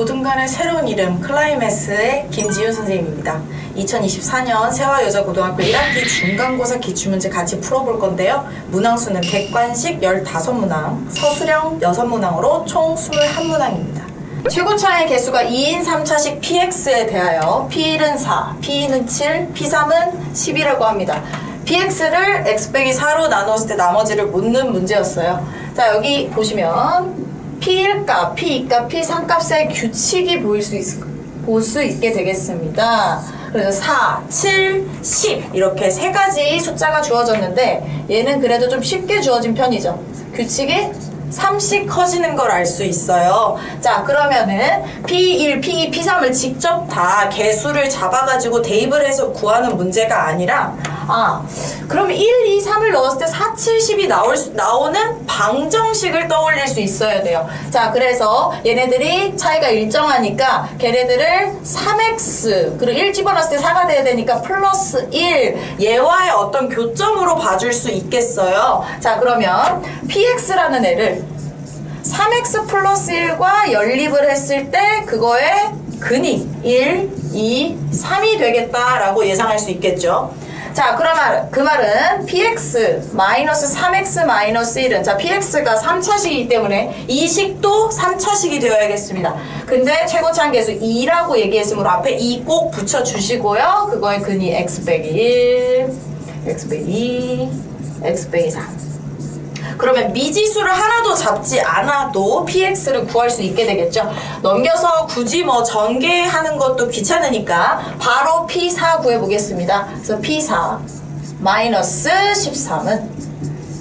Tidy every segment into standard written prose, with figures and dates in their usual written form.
고등간의 새로운 이름 클라이매스의 김지윤 선생님입니다. 2024년 세화여자고등학교 1학기 중간고사 기출문제 같이 풀어볼 건데요. 문항수는 객관식 15문항, 서술형 6문항으로 총 21문항입니다. 최고차의 개수가 2인 3차식 px에 대하여 p1은 4, p2는 7, p3은 10이라고 합니다. px를 x 빼기 4로 나눴을 때 나머지를 묻는 문제였어요. 자, 여기 보시면 p1값, p2값, p3값의 규칙이 볼 수 있게 되겠습니다. 그래서 4, 7, 10 이렇게 세 가지 숫자가 주어졌는데 얘는 그래도 좀 쉽게 주어진 편이죠. 규칙이 3씩 커지는 걸 알 수 있어요. 자, 그러면은 P1, P2, P3을 직접 다 개수를 잡아가지고 대입을 해서 구하는 문제가 아니라 그러면 1, 2, 3을 넣었을 때 4, 7, 10이 나오는 방정식을 떠올릴 수 있어야 돼요. 자, 그래서 얘네들이 차이가 일정하니까 걔네들을 3x 그리고 1 집어넣었을 때 4가 돼야 되니까 플러스 1 얘와의 어떤 교점으로 봐줄 수 있겠어요. 자, 그러면 px라는 애를 3x 플러스 1과 연립을 했을 때 그거의 근이 1, 2, 3이 되겠다라고 예상할 수 있겠죠. 자, 그러면 그 말은 px 마이너스 3x 마이너스 1은 자, px가 3차식이기 때문에 이 식도 3차식이 되어야겠습니다. 근데 최고차한 개수 2라고 얘기했으므로 앞에 2 꼭 붙여주시고요. 그거의 근이 x 빼기 1, x 빼기 2, x 빼기 3. 그러면 미지수를 하나도 잡지 않아도 px를 구할 수 있게 되겠죠. 넘겨서 굳이 뭐 전개하는 것도 귀찮으니까 바로 p4 구해보겠습니다. 그래서 p4 마이너스 13은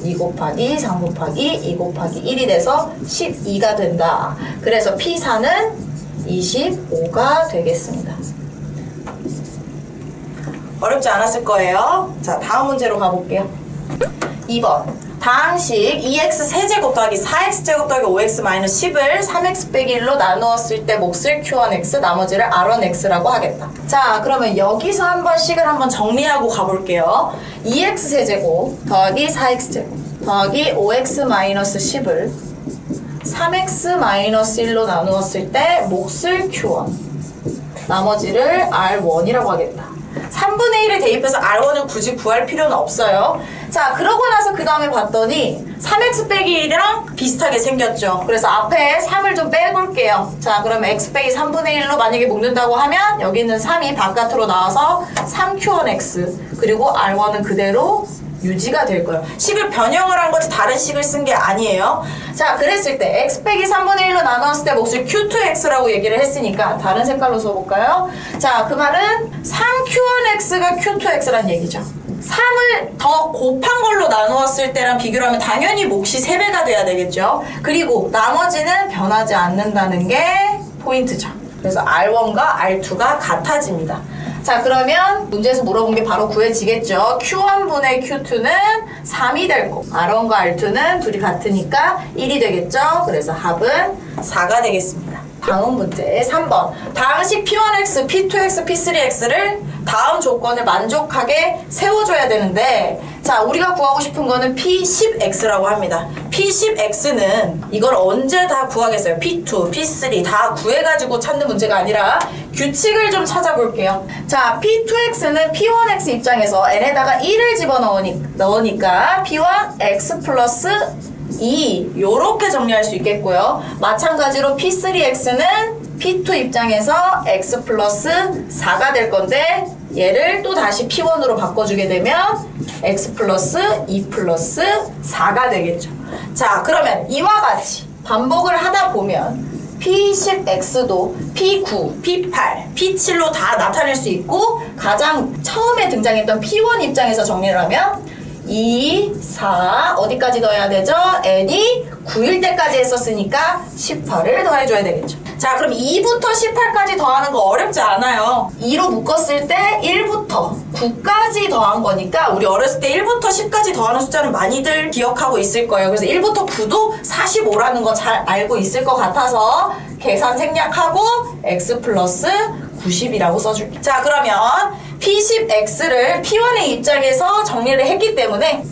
2 곱하기 3 곱하기 2 곱하기 1이 돼서 12가 된다. 그래서 p4는 25가 되겠습니다. 어렵지 않았을 거예요. 자, 다음 문제로 가볼게요. 2번 다항식 2x 세제곱 더하기 4x제곱 더하기 5x 마이너스 10을 3x 빼기 1로 나누었을 때 몫을 q1x 나머지를 r1x라고 하겠다. 자, 그러면 여기서 한번 식을 한번 정리하고 가볼게요. 2x 세제곱 더하기 4x제곱 더하기 5x 마이너스 10을 3x 마이너스 1로 나누었을 때 몫을 q1 나머지를 r1이라고 하겠다. 3분의 1을 대입해서 r1을 굳이 구할 필요는 없어요. 자, 그러고 나서 그 다음에 봤더니 3x 빼기 1이랑 비슷하게 생겼죠. 그래서 앞에 3을 좀 빼볼게요. 자, 그러면 x 빼기 3분의 1로 만약에 묶는다고 하면 여기 있는 3이 바깥으로 나와서 3q1x 그리고 r1은 그대로 유지가 될 거예요. 식을 변형을 한 거지 다른 식을 쓴 게 아니에요. 자, 그랬을 때 x 빼기 3분의 1로 나눴을 때 몫을 q2x라고 얘기를 했으니까 다른 색깔로 써볼까요? 자, 그 말은 3q1x가 q2x란 얘기죠. 3을 더 곱한 걸로 나누었을 때랑 비교를 하면 당연히 몫이 3배가 돼야 되겠죠. 그리고 나머지는 변하지 않는다는 게 포인트죠. 그래서 R1과 R2가 같아집니다. 자, 그러면 문제에서 물어본 게 바로 구해지겠죠. Q1분의 Q2는 3이 될 거고 R1과 R2는 둘이 같으니까 1이 되겠죠. 그래서 합은 4가 되겠습니다. 다음 문제 3번 다항식 P1x, P2x, P3x를 다음 조건을 만족하게 세워줘야 되는데 자, 우리가 구하고 싶은 거는 P10x라고 합니다. P10x는 이걸 언제 다 구하겠어요? P2, P3 다 구해가지고 찾는 문제가 아니라 규칙을 좀 찾아볼게요. 자, P2x는 P1x 입장에서 n에다가 1을 집어넣으니까 P1 x 플러스 2 요렇게 정리할 수 있겠고요. 마찬가지로 P3x는 P2 입장에서 x 플러스 4가 될 건데 얘를 또 다시 P1으로 바꿔주게 되면 x 플러스 2 플러스 4가 되겠죠. 자, 그러면 이와 같이 반복을 하다 보면 P10x도 P9, P8, P7로 다 나타낼 수 있고 가장 처음에 등장했던 P1 입장에서 정리를 하면 2, 4 어디까지 더해야 되죠? n이 9일 때까지 했었으니까 18을 더해줘야 되겠죠. 자, 그럼 2부터 18까지 더하는 거 어렵지 않아요. 2로 묶었을 때 1부터 9까지 더한 거니까 우리 어렸을 때 1부터 10까지 더하는 숫자는 많이들 기억하고 있을 거예요. 그래서 1부터 9도 45라는 거 잘 알고 있을 것 같아서 계산 생략하고 x 플러스 90이라고 써줄게. 자, 그러면 P10x를 P1의 입장에서 정리를 했기 때문에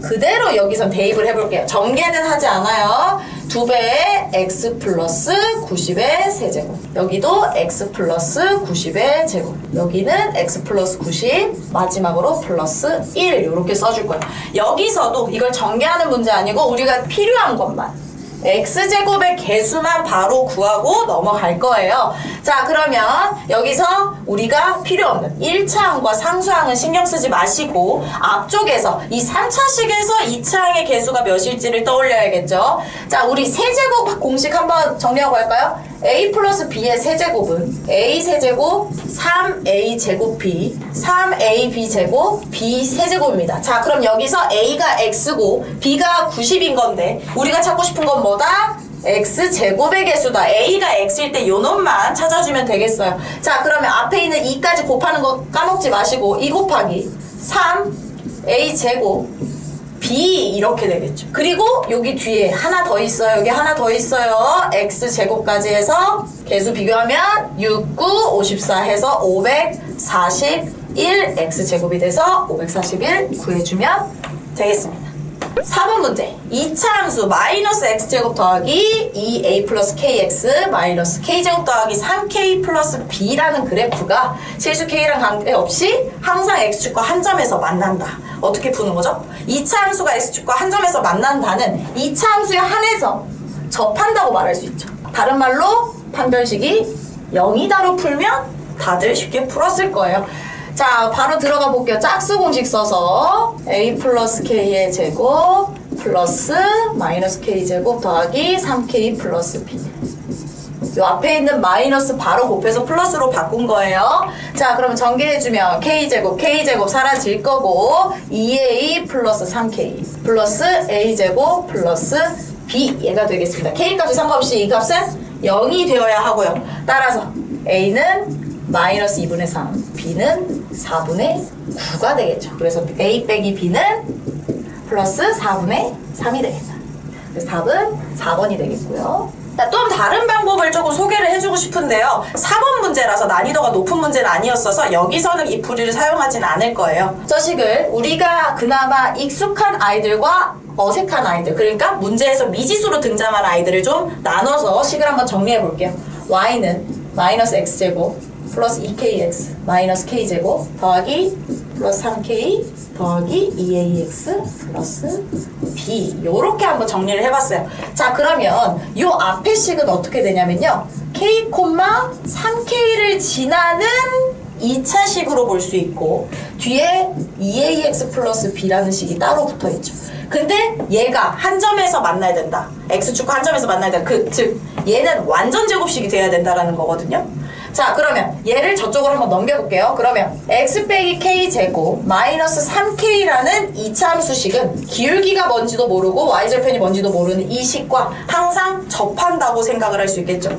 그대로 여기선 대입을 해볼게요. 전개는 하지 않아요. 2배의 x 플러스 90의 세제곱. 여기도 x 플러스 90의 제곱. 여기는 x 플러스 90, 마지막으로 플러스 1 이렇게 써줄 거예요. 여기서도 이걸 전개하는 문제 아니고 우리가 필요한 것만 x제곱의 개수만 바로 구하고 넘어갈 거예요. 자, 그러면 여기서 우리가 필요 없는 1차항과 상수항은 신경 쓰지 마시고 앞쪽에서 이 3차식에서 2차항의 개수가 몇일지를 떠올려야겠죠. 자, 우리 세제곱 공식 한번 정리하고 갈까요? a 플러스 b의 세제곱은 a 세제곱 3a 제곱 b 3ab 제곱 b 세제곱입니다. 자, 그럼 여기서 a가 x고 b가 90인 건데 우리가 찾고 싶은 건 뭐다? x제곱의 개수다. a가 x일 때 요 놈만 찾아주면 되겠어요. 자, 그러면 앞에 있는 2까지 곱하는 거 까먹지 마시고 2 곱하기 3a 제곱 b 이렇게 되겠죠. 그리고 여기 뒤에 하나 더 있어요. 여기 하나 더 있어요. x제곱까지 해서 개수 비교하면 6, 9, 54 해서 541 x제곱이 돼서 541 구해주면 되겠습니다. 4번 문제. 2차 함수 마이너스 x제곱 더하기 2a 플러스 kx 마이너스 k제곱 더하기 3k 플러스 b라는 그래프가 실수 k랑 관계없이 항상 x축과 한 점에서 만난다. 어떻게 푸는 거죠? 2차 함수가 x축과 한 점에서 만난다는 2차 함수에 한해서 접한다고 말할 수 있죠. 다른 말로 판별식이 0이다로 풀면 다들 쉽게 풀었을 거예요. 자, 바로 들어가 볼게요. 짝수 공식 써서 a 플러스 k의 제곱 플러스 마이너스 k제곱 더하기 3k 플러스 b. 요 앞에 있는 마이너스 바로 곱해서 플러스로 바꾼 거예요. 자, 그러면 전개해주면 k제곱 사라질 거고 2a 플러스 3k 플러스 a제곱 플러스 b 얘가 되겠습니다. k 값이 상관없이 이 값은 0이 되어야 하고요. 따라서 a는 마이너스 2분의 3, b는 4분의 9가 되겠죠. 그래서 a 빼기 b는 플러스 4분의 3이 되겠다. 그래서 답은 4번이 되겠고요. 또 다른 방법을 조금 소개를 해주고 싶은데요. 4번 문제라서 난이도가 높은 문제는 아니었어서 여기서는 이 풀이를 사용하진 않을 거예요. 저 식을 우리가 그나마 익숙한 아이들과 어색한 아이들, 그러니까 문제에서 미지수로 등장한 아이들을 좀 나눠서 식을 한번 정리해 볼게요. y는 마이너스 x제곱 플러스 2kx 마이너스 k제곱 더하기 플러스 3k 더하기 2ax 플러스 b 요렇게 한번 정리를 해봤어요. 자, 그러면 요 앞에 식은 어떻게 되냐면요. k, 3k를 지나는 2차 식으로 볼 수 있고 뒤에 2ax 플러스 b라는 식이 따로 붙어있죠. 근데 얘가 한 점에서 만나야 된다. x축과 한 점에서 만나야 된다. 즉 얘는 완전 제곱식이 돼야 된다라는 거거든요. 자, 그러면 얘를 저쪽으로 한번 넘겨볼게요. 그러면 x 빼기 k제곱 마이너스 3k라는 2차 함수식은 기울기가 뭔지도 모르고 y절편이 뭔지도 모르는 이 식과 항상 접한다고 생각을 할 수 있겠죠.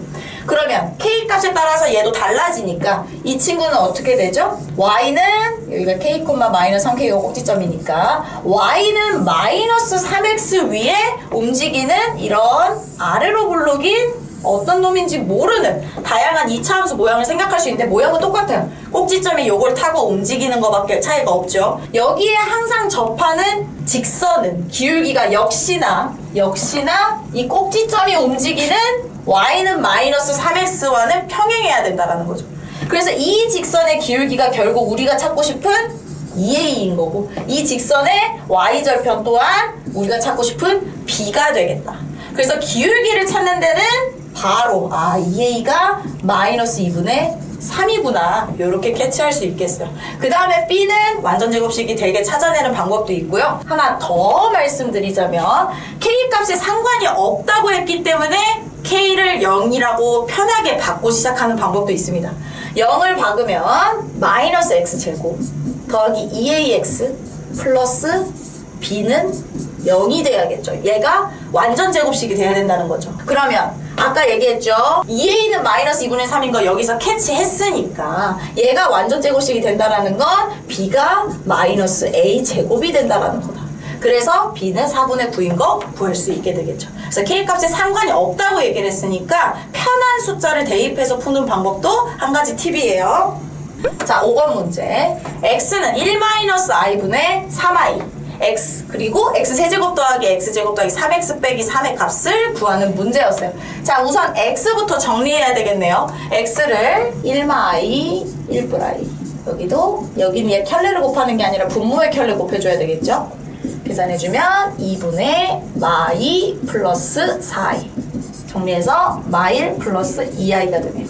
그러면 k 값에 따라서 얘도 달라지니까 이 친구는 어떻게 되죠? y는 여기가 k, 마이너스 3k가 꼭지점이니까 y는 마이너스 3x 위에 움직이는 이런 아래로 굴러긴 어떤 놈인지 모르는 다양한 2차 함수 모양을 생각할 수 있는데 모양은 똑같아요. 꼭지점이 요걸 타고 움직이는 것밖에 차이가 없죠. 여기에 항상 접하는 직선은 기울기가 역시나 이 꼭지점이 움직이는 y는 마이너스 3x와는 평행해야 된다는 거죠. 그래서 이 직선의 기울기가 결국 우리가 찾고 싶은 2a인 거고 이 직선의 y절편 또한 우리가 찾고 싶은 b가 되겠다. 그래서 기울기를 찾는 데는 바로 2a가 마이너스 2분의 3이구나 이렇게 캐치할 수 있겠어요. 그 다음에 b는 완전 제곱식이 되게 찾아내는 방법도 있고요. 하나 더 말씀드리자면 k 값에 상관이 없다고 했기 때문에 k를 0이라고 편하게 받고 시작하는 방법도 있습니다. 0을 박으면 마이너스 x제곱 더하기 2ax 플러스 b는 0이 돼야겠죠. 얘가 완전 제곱식이 돼야 된다는 거죠. 그러면 아까 얘기했죠. 2a는 마이너스 2분의 3인 거 여기서 캐치했으니까 얘가 완전 제곱식이 된다는 건 b가 마이너스 a 제곱이 된다는 거다. 그래서 b는 4분의 9인 거 구할 수 있게 되겠죠. 그래서 k값에 상관이 없다고 얘기를 했으니까 편한 숫자를 대입해서 푸는 방법도 한 가지 팁이에요. 자, 5번 문제. x는 1-i분의 3i x 그리고 x세제곱 더하기 x제곱 더하기 3x 빼기 3의 값을 구하는 문제였어요. 자, 우선 x부터 정리해야 되겠네요. x를 1마이 1+i, 여기는 얘 켤레를 곱하는 게 아니라 분모의 켤레 곱해줘야 되겠죠? 계산해주면 2분의 마이 플러스 4i, 정리해서 마일 플러스 2i가 되네요.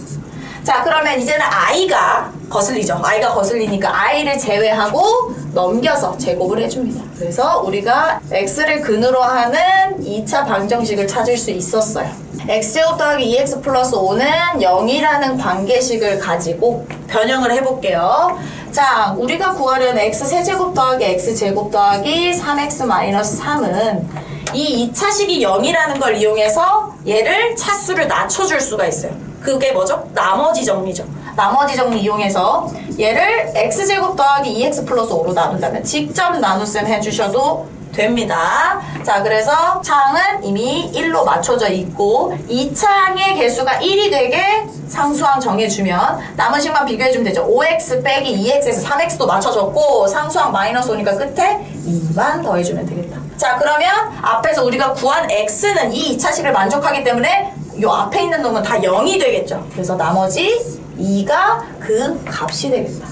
자, 그러면 이제는 i가 거슬리죠. i가 거슬리니까 i를 제외하고 넘겨서 제곱을 해줍니다. 그래서 우리가 x를 근으로 하는 2차 방정식을 찾을 수 있었어요. x제곱 더하기 2x 플러스 5는 0이라는 관계식을 가지고 변형을 해볼게요. 자, 우리가 구하려는 x세제곱 더하기 x제곱 더하기 3x 마이너스 3은 이 2차식이 0이라는 걸 이용해서 얘를 차수를 낮춰줄 수가 있어요. 그게 뭐죠? 나머지 정리죠. 나머지 정리 이용해서 얘를 x제곱 더하기 2x 플러스 5로 나눈다면 직접 나눗셈 해주셔도 됩니다. 자, 그래서 창은 이미 1로 맞춰져 있고 이 창의 개수가 1이 되게 상수항 정해주면 남은 식만 비교해주면 되죠. 5x 빼기 2x에서 3x도 맞춰졌고 상수항 마이너스 5니까 끝에 2만 더해주면 되겠다. 자, 그러면 앞에서 우리가 구한 x는 이 2차식을 만족하기 때문에 요 앞에 있는 놈은 다 0이 되겠죠. 그래서 나머지 2가 그 값이 되겠다.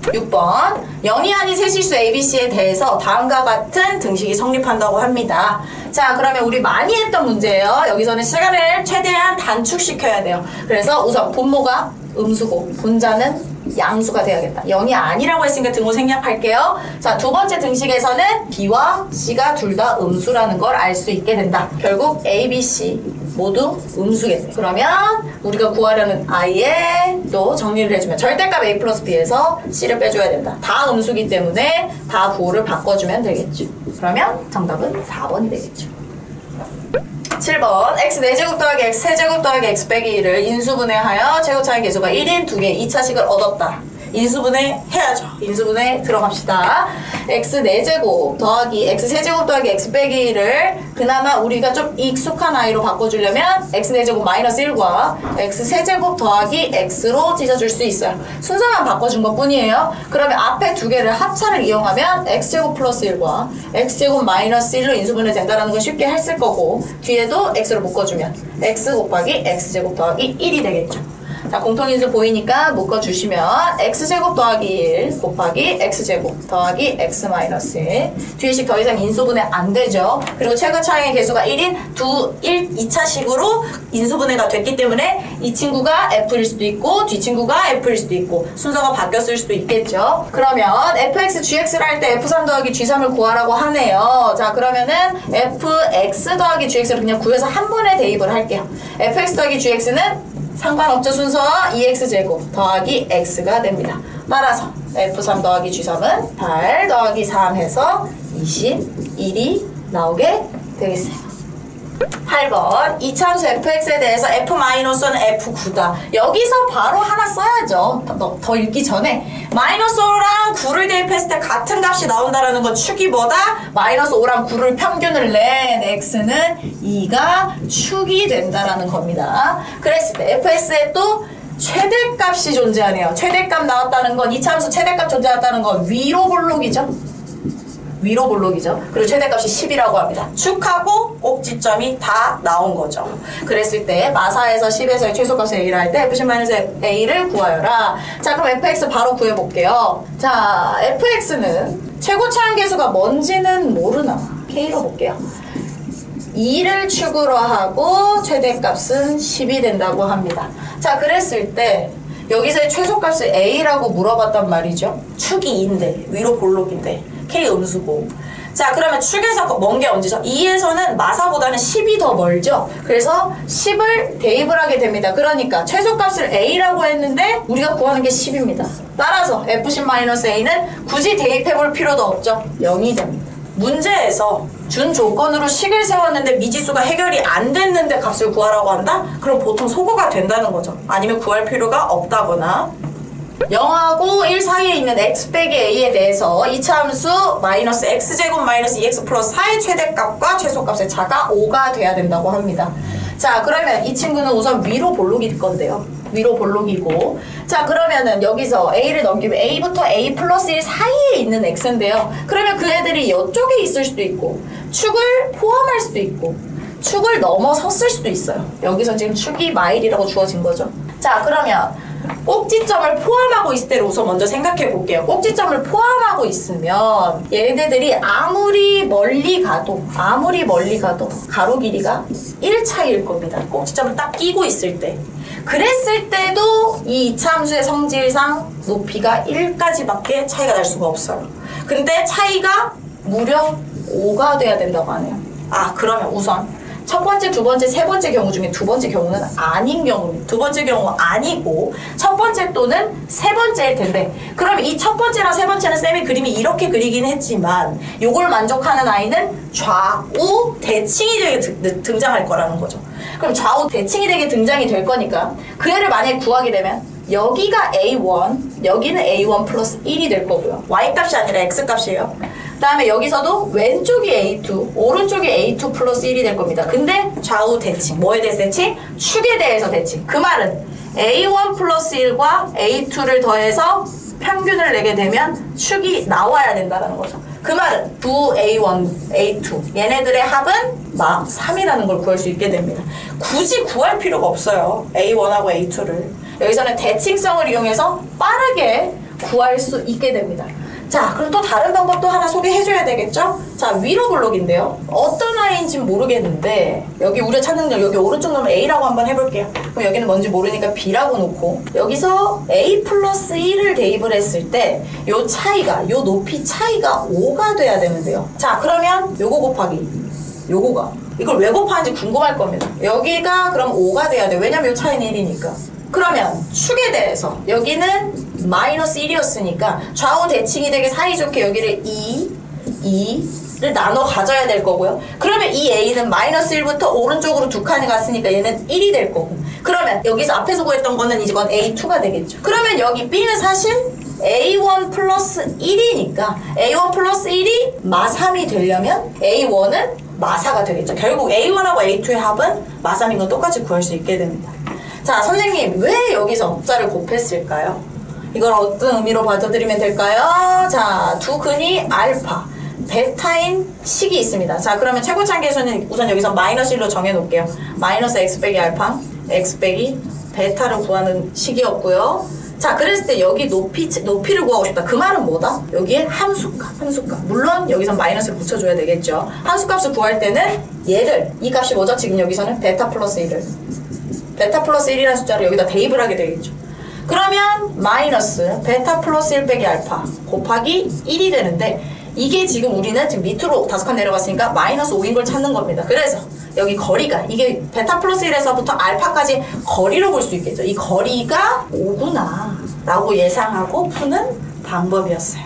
6번, 0이 아닌 세실수 ABC에 대해서 다음과 같은 등식이 성립한다고 합니다. 자, 그러면 우리 많이 했던 문제예요. 여기서는 시간을 최대한 단축시켜야 돼요. 그래서 우선 분모가 음수고 분자는 양수가 돼야겠다. 0이 아니라고 했으니까 등호 생략할게요. 자, 두 번째 등식에서는 B와 C가 둘 다 음수라는 걸 알 수 있게 된다. 결국 A, B, C 모두 음수겠네. 그러면 우리가 구하려는 I에 또 정리를 해주면 절대값 A 플러스 B에서 C를 빼줘야 된다. 다 음수기 때문에 다 부호를 바꿔주면 되겠죠. 그러면 정답은 4번이 되겠죠. 7번, x 4제곱 더하기 x 3제곱 더하기 x 빼기 1을 인수분해하여 제곱차의 개수가 1인 2개 2차식을 얻었다. 인수분해 해야죠. 인수분해 들어갑시다. x 4제곱 더하기 x 3제곱 더하기 x 빼기 1을 그나마 우리가 좀 익숙한 i로 바꿔주려면 x 4제곱 마이너스 1과 x 3제곱 더하기 x로 찢어줄 수 있어요. 순서만 바꿔준 것 뿐이에요. 그러면 앞에 두 개를 합차를 이용하면 x제곱 플러스 1과 x제곱 마이너스 1로 인수분해 된다는 걸 쉽게 했을 거고 뒤에도 x로 묶어주면 x 곱하기 x제곱 더하기 1이 되겠죠. 자, 공통인수 보이니까 묶어주시면 x제곱 더하기 1 곱하기 x제곱 더하기 x 마이너스 1 뒤에식 더 이상 인수분해 안 되죠. 그리고 최고차항의 개수가 1인 2차식으로 인수분해가 됐기 때문에 이 친구가 f일 수도 있고 뒤 친구가 f일 수도 있고 순서가 바뀌었을 수도 있겠죠. 그러면 fx, gx를 할 때 f3 더하기 g3을 구하라고 하네요. 자, 그러면은 fx 더하기 gx를 그냥 구해서 한 번에 대입을 할게요. fx 더하기 gx는 상관없죠. 순서와 2x제곱 더하기 x가 됩니다. 따라서 f3 더하기 g3은 8 더하기 3 해서 21이 나오게 되겠어요. 8번, 이차함수 fx에 대해서 f-는 f9다. 여기서 바로 하나 써야죠. 더 읽기 전에 마이너스 5랑 9를 대입했을 때 같은 값이 나온다는 건 축이 뭐다? 마이너스 5랑 9를 평균을 낸 x는 2가 축이 된다라는 겁니다. 그랬을 때 fx에 또 최대값이 존재하네요. 최대값 나왔다는 건 이차함수 최대값 존재했다는 건 위로 볼록이죠. 위로 볼록이죠. 그리고 최대값이 10이라고 합니다. 축하고 꼭지점이 다 나온 거죠. 그랬을 때 마사에서 10에서의 최소값을 A를 할 때 F10-A를 구하여라. 자, 그럼 fx 바로 구해볼게요. 자, fx는 최고차항 개수가 뭔지는 모르나 K로 볼게요. 2를 축으로 하고 최대값은 10이 된다고 합니다. 자, 그랬을 때 여기서의 최소값을 A라고 물어봤단 말이죠. 축이 2인데 위로 볼록인데 K 음수고. 자, 그러면 축에서 먼 게 언제죠? 2에서는 마사보다는 10이 더 멀죠? 그래서 10을 대입을 하게 됩니다. 그러니까 최소값을 A라고 했는데 우리가 구하는 게 10입니다. 따라서 F10-A는 굳이 대입해볼 필요도 없죠. 0이 됩니다. 문제에서 준 조건으로 식을 세웠는데 미지수가 해결이 안 됐는데 값을 구하라고 한다? 그럼 보통 소거가 된다는 거죠. 아니면 구할 필요가 없다거나 0하고 1 사이에 있는 x 빼기 a에 대해서 이차함수 마이너스 x제곱 마이너스 2x 플러스 4의 최대값과 최소값의 차가 5가 돼야 된다고 합니다. 자, 그러면 이 친구는 우선 위로 볼록일 건데요. 위로 볼록이고. 자, 그러면은 여기서 A를 넘기면 A부터 A 플러스 1 사이에 있는 X인데요. 그러면 그 애들이 이쪽에 있을 수도 있고, 축을 포함할 수도 있고, 축을 넘어섰을 수도 있어요. 여기서 지금 축이 마일이라고 주어진 거죠. 자, 그러면 꼭지점을 포함하고 있을 때를 우선 먼저 생각해 볼게요. 꼭지점을 포함하고 있으면 얘네들이 아무리 멀리 가도 가로 길이가 1 차이일 겁니다. 꼭지점을 딱 끼고 있을 때. 그랬을 때도 이 이차함수의 성질상 높이가 1까지밖에 차이가 날 수가 없어요. 근데 차이가 무려 5가 돼야 된다고 하네요. 아, 그러면 우선 첫 번째, 두 번째, 세 번째 경우 중에 두 번째 경우는 아닌 경우입니다. 두 번째 경우 아니고 첫 번째 또는 세 번째일 텐데, 그럼 이 첫 번째랑 세 번째는 쌤이 그림이 이렇게 그리긴 했지만 요걸 만족하는 아이는 좌우 대칭이 되게 등장할 거라는 거죠. 그럼 좌우 대칭이 되게 등장이 될 거니까 그 애를 만약에 구하게 되면 여기가 A1, 여기는 A1 플러스 1이 될 거고요. Y값이 아니라 X값이에요. 그 다음에 여기서도 왼쪽이 A2, 오른쪽이 A2 플러스 1이 될 겁니다. 근데 좌우 대칭, 뭐에 대해서 대칭? 축에 대해서 대칭. 그 말은 A1 플러스 1과 A2를 더해서 평균을 내게 되면 축이 나와야 된다는 거죠. 그 말은 2A1, A2 얘네들의 합은 막 3이라는 걸 구할 수 있게 됩니다. 굳이 구할 필요가 없어요. A1하고 A2를. 여기서는 대칭성을 이용해서 빠르게 구할 수 있게 됩니다. 자, 그럼 또 다른 방법도 하나 소개해줘야 되겠죠? 자, 위로 블록인데요. 어떤 아이인지는 모르겠는데 여기 우리가 찾는 거 여기 오른쪽 놈은 A라고 한번 해볼게요. 그럼 여기는 뭔지 모르니까 B라고 놓고 여기서 A 플러스 1을 대입을 했을 때 요 차이가, 요 높이 차이가 5가 돼야 되는데요. 자, 그러면 요거 곱하기 요거가 이걸 왜 곱하는지 궁금할 겁니다. 여기가 그럼 5가 돼야 돼요. 왜냐면 요 차이는 1이니까. 그러면 축에 대해서 여기는 마이너스 1이었으니까 좌우 대칭이 되게 사이좋게 여기를 2를 나눠 가져야 될 거고요. 그러면 이 A는 마이너스 1부터 오른쪽으로 두 칸이 갔으니까 얘는 1이 될 거고. 그러면 여기서 앞에서 구했던 거는 이건 A2가 되겠죠. 그러면 여기 B는 사실 A1 플러스 1이니까 A1 플러스 1이 마3이 되려면 A1은 마4가 되겠죠. 결국 A1하고 A2의 합은 마3인 건 똑같이 구할 수 있게 됩니다. 자, 선생님 왜 여기서 업자를 곱했을까요? 이걸 어떤 의미로 받아들이면 될까요? 자, 두 근이 알파, 베타인 식이 있습니다. 자, 그러면 최고차항 계수는 우선 여기서 마이너스 1로 정해놓을게요. 마이너스 x 빼기 알파, x 빼기 베타를 구하는 식이었고요. 자, 그랬을 때 여기 높이를 구하고 싶다. 그 말은 뭐다? 여기에 함수값. 물론 여기서 마이너스를 붙여줘야 되겠죠. 함수값을 구할 때는 얘를, 이 값이 뭐죠? 지금 여기서는 베타 플러스 1을 베타 플러스 1이라는 숫자를 여기다 대입을 하게 되겠죠. 그러면 마이너스 베타 플러스 1 빼기 알파 곱하기 1이 되는데 이게 지금 우리는 지금 밑으로 5칸 내려갔으니까 마이너스 5인 걸 찾는 겁니다. 그래서 여기 거리가 이게 베타 플러스 1에서부터 알파까지 거리로 볼 수 있겠죠. 이 거리가 5구나 라고 예상하고 푸는 방법이었어요.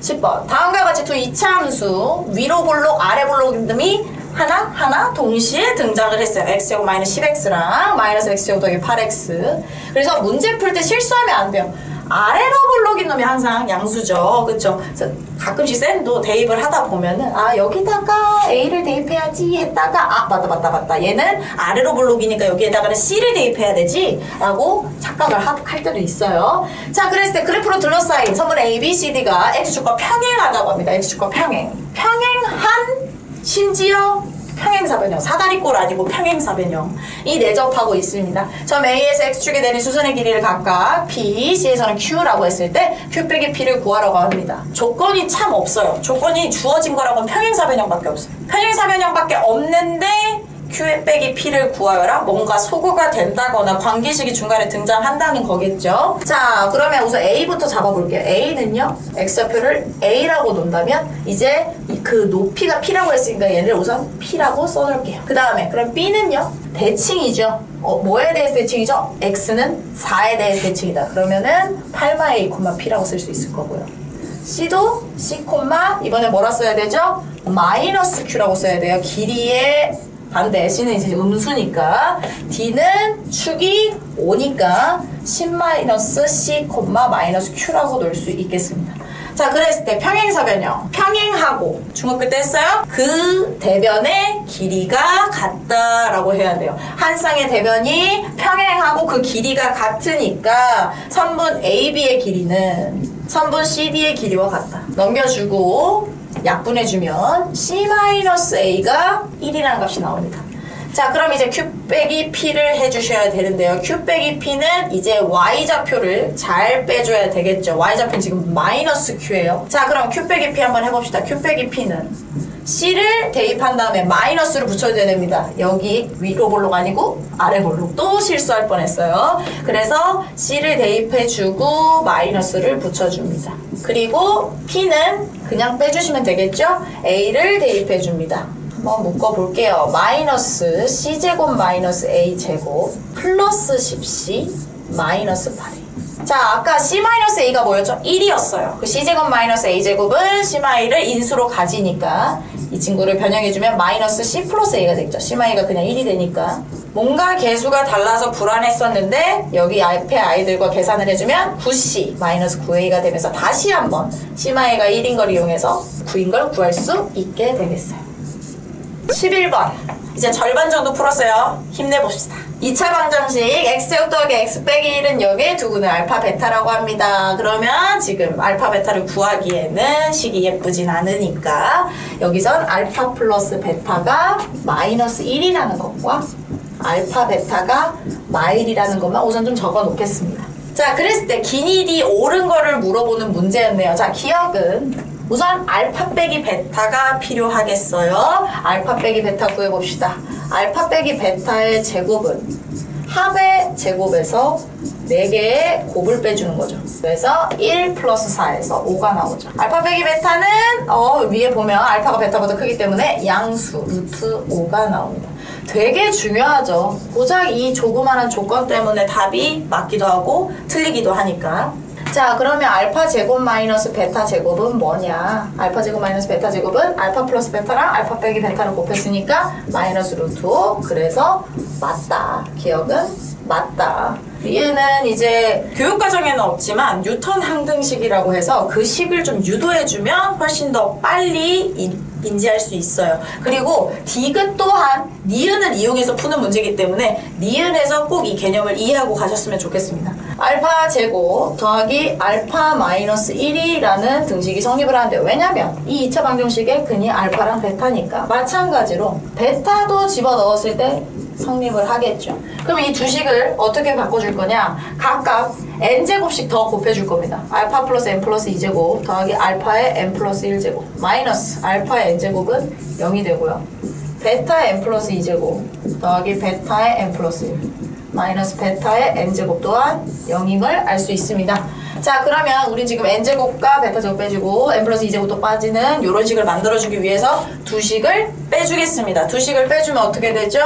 10번 다음과 같이 두 이차함수 위로 볼록 아래 볼록이 하나 동시에 등장을 했어요. x제곱 마이너스 10x랑 마이너스 x제곱 더하기 8x. 그래서 문제 풀 때 실수하면 안 돼요. 아래로 볼록인 놈이 항상 양수죠. 그쵸? 그래서 가끔씩 쌤도 대입을 하다 보면은 아 여기다가 a를 대입해야지 했다가 아 맞다 얘는 아래로 볼록이니까 여기에다가는 c를 대입해야 되지 라고 착각을 할 때도 있어요. 자, 그랬을 때 그래프로 둘러싸인 선분 a, b, c, d가 x축과 평행하다고 합니다. x축과 평행한 심지어 평행사변형, 사다리꼴 아니고 평행사변형이 내접하고 있습니다. 점 A에서 X축에 내린 수선의 길이를 각각 P, C에서는 Q라고 했을 때 Q 빼기 P를 구하라고 합니다. 조건이 참 없어요. 조건이 주어진 거라고는 평행사변형밖에 없어요. 평행사변형밖에 없는데 Q 빼기 P를 구하여라. 뭔가 소구가 된다거나 관계식이 중간에 등장한다는 거겠죠. 자, 그러면 우선 A부터 잡아볼게요. A는요, X좌표를 A라고 놓는다면 이제 그 높이가 P라고 했으니까 얘를 우선 P라고 써놓을게요. 그 다음에 그럼 B는요, 대칭이죠. 뭐에 대해서 대칭이죠? X는 4에 대해서 대칭이다. 그러면은 8마 A, P라고 쓸 수 있을 거고요. C도 C, 이번에 뭐라 써야 되죠? 마이너스 Q라고 써야 돼요. 길이의 반대, C는 이제 음수니까 D는 축이 5니까 10-C, 마이너스 Q라고 놓을 수 있겠습니다. 자, 그랬을 때 평행사변형. 평행하고 중학교 때 했어요? 그 대변의 길이가 같다라고 해야 돼요. 한 쌍의 대변이 평행하고 그 길이가 같으니까 선분 AB의 길이는 선분 CD의 길이와 같다. 넘겨주고 약분해주면 C-A가 1이라는 값이 나옵니다. 자, 그럼 이제 Q 빼기 P를 해주셔야 되는데요. Q 빼기 P는 이제 Y좌표를 잘 빼줘야 되겠죠. Y좌표는 지금 마이너스 Q예요. 자, 그럼 Q 빼기 P 한번 해봅시다. Q 빼기 P는 C를 대입한 다음에 마이너스를 붙여줘야 됩니다. 여기 위로 볼록 아니고 아래 볼록. 또 실수할 뻔했어요. 그래서 C를 대입해주고 마이너스를 붙여줍니다. 그리고 P는 그냥 빼주시면 되겠죠? A를 대입해줍니다. 한번 묶어볼게요. 마이너스 C제곱 마이너스 A제곱 플러스 10C 마이너스 8A. 자, 아까 C-A가 뭐였죠? 1이었어요. 그 C제곱 마이너스 A제곱은 C-A를 인수로 가지니까 이 친구를 변형해주면 마이너스 C 플러스 A가 되겠죠. C-A가 그냥 1이 되니까. 뭔가 개수가 달라서 불안했었는데 여기 앞에 아이들과 계산을 해주면 9C 마이너스 9A가 되면서 다시 한번 C-A가 1인 걸 이용해서 9인 걸 구할 수 있게 되겠어요. 11번. 이제 절반 정도 풀었어요. 힘내봅시다. 2차 방정식 x제곱 더하기 x 빼기 1은 여기에 두고는 알파 베타라고 합니다. 그러면 지금 알파 베타를 구하기에는 식이 예쁘진 않으니까 여기선 알파 플러스 베타가 마이너스 1이라는 것과 알파 베타가 마일이라는 것만 우선 좀 적어 놓겠습니다. 자, 그랬을 때 길이 옳은 거를 물어보는 문제였네요. 자, 기억은 우선 알파 빼기 베타가 필요하겠어요. 알파 빼기 베타 구해봅시다. 알파 빼기 베타의 제곱은 합의 제곱에서 4개의 곱을 빼주는 거죠. 그래서 1 플러스 4에서 5가 나오죠. 알파 빼기 베타는 위에 보면 알파가 베타보다 크기 때문에 양수 루트 5가 나옵니다. 되게 중요하죠. 고작 이 조그마한 조건 때문에 답이 맞기도 하고 틀리기도 하니까. 자, 그러면 알파 제곱 마이너스 베타 제곱은 뭐냐? 알파 제곱 마이너스 베타 제곱은 알파 플러스 베타랑 알파 빼기 베타를 곱했으니까 마이너스 루트 5. 그래서 맞다. 기억은 맞다. 얘는 이제 교육과정에는 없지만 뉴턴 항등식이라고 해서 그 식을 좀 유도해주면 훨씬 더 빨리 인지할 수 있어요. 그리고 디귿 또한 니은을 이용해서 푸는 문제이기 때문에 니은에서 꼭 이 개념을 이해하고 가셨으면 좋겠습니다. 알파 제곱 더하기 알파 마이너스 1이라는 등식이 성립을 하는데, 왜냐면 이 2차 방정식의 근이 알파랑 베타니까 마찬가지로 베타도 집어넣었을 때 성립을 하겠죠. 그럼 이 두 식을 어떻게 바꿔줄 거냐? 각각 n제곱씩 더 곱해줄 겁니다. 알파 플러스 n 플러스 2제곱 더하기 알파의 n 플러스 1제곱 마이너스 알파의 n제곱은 0이 되고요. 베타의 n 플러스 2제곱 더하기 베타의 n 플러스 1 마이너스 베타의 n제곱 또한 0임을 알 수 있습니다. 자, 그러면 우리 지금 n제곱과 베타제곱 빼주고 n 플러스 2제곱도 빠지는 이런 식을 만들어주기 위해서 두 식을 빼주겠습니다. 두 식을 빼주면 어떻게 되죠?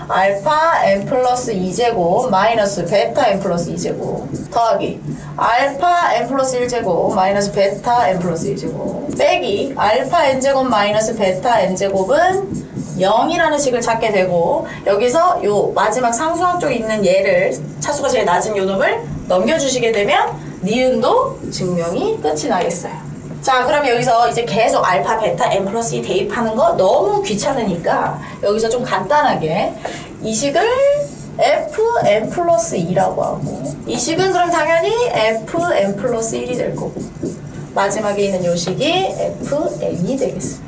알파 n 플러스 2제곱 마이너스 베타 n 플러스 2제곱 더하기 알파 n 플러스 1제곱 마이너스 베타 n 플러스 1제곱 빼기 알파 n제곱 마이너스 베타 n제곱은 0이라는 식을 찾게 되고, 여기서 요 마지막 상수항 쪽에 있는 얘를 차수가 제일 낮은 요 놈을 넘겨주시게 되면 니은도 증명이 끝이 나겠어요. 자, 그럼 여기서 이제 계속 알파, 베타, n 플러스 2 대입하는 거 너무 귀찮으니까 여기서 좀 간단하게 이 식을 fn 플러스 2라고 하고, 이 식은 그럼 당연히 fn 플러스 1이 될 거고, 마지막에 있는 요 식이 fn이 되겠습니다.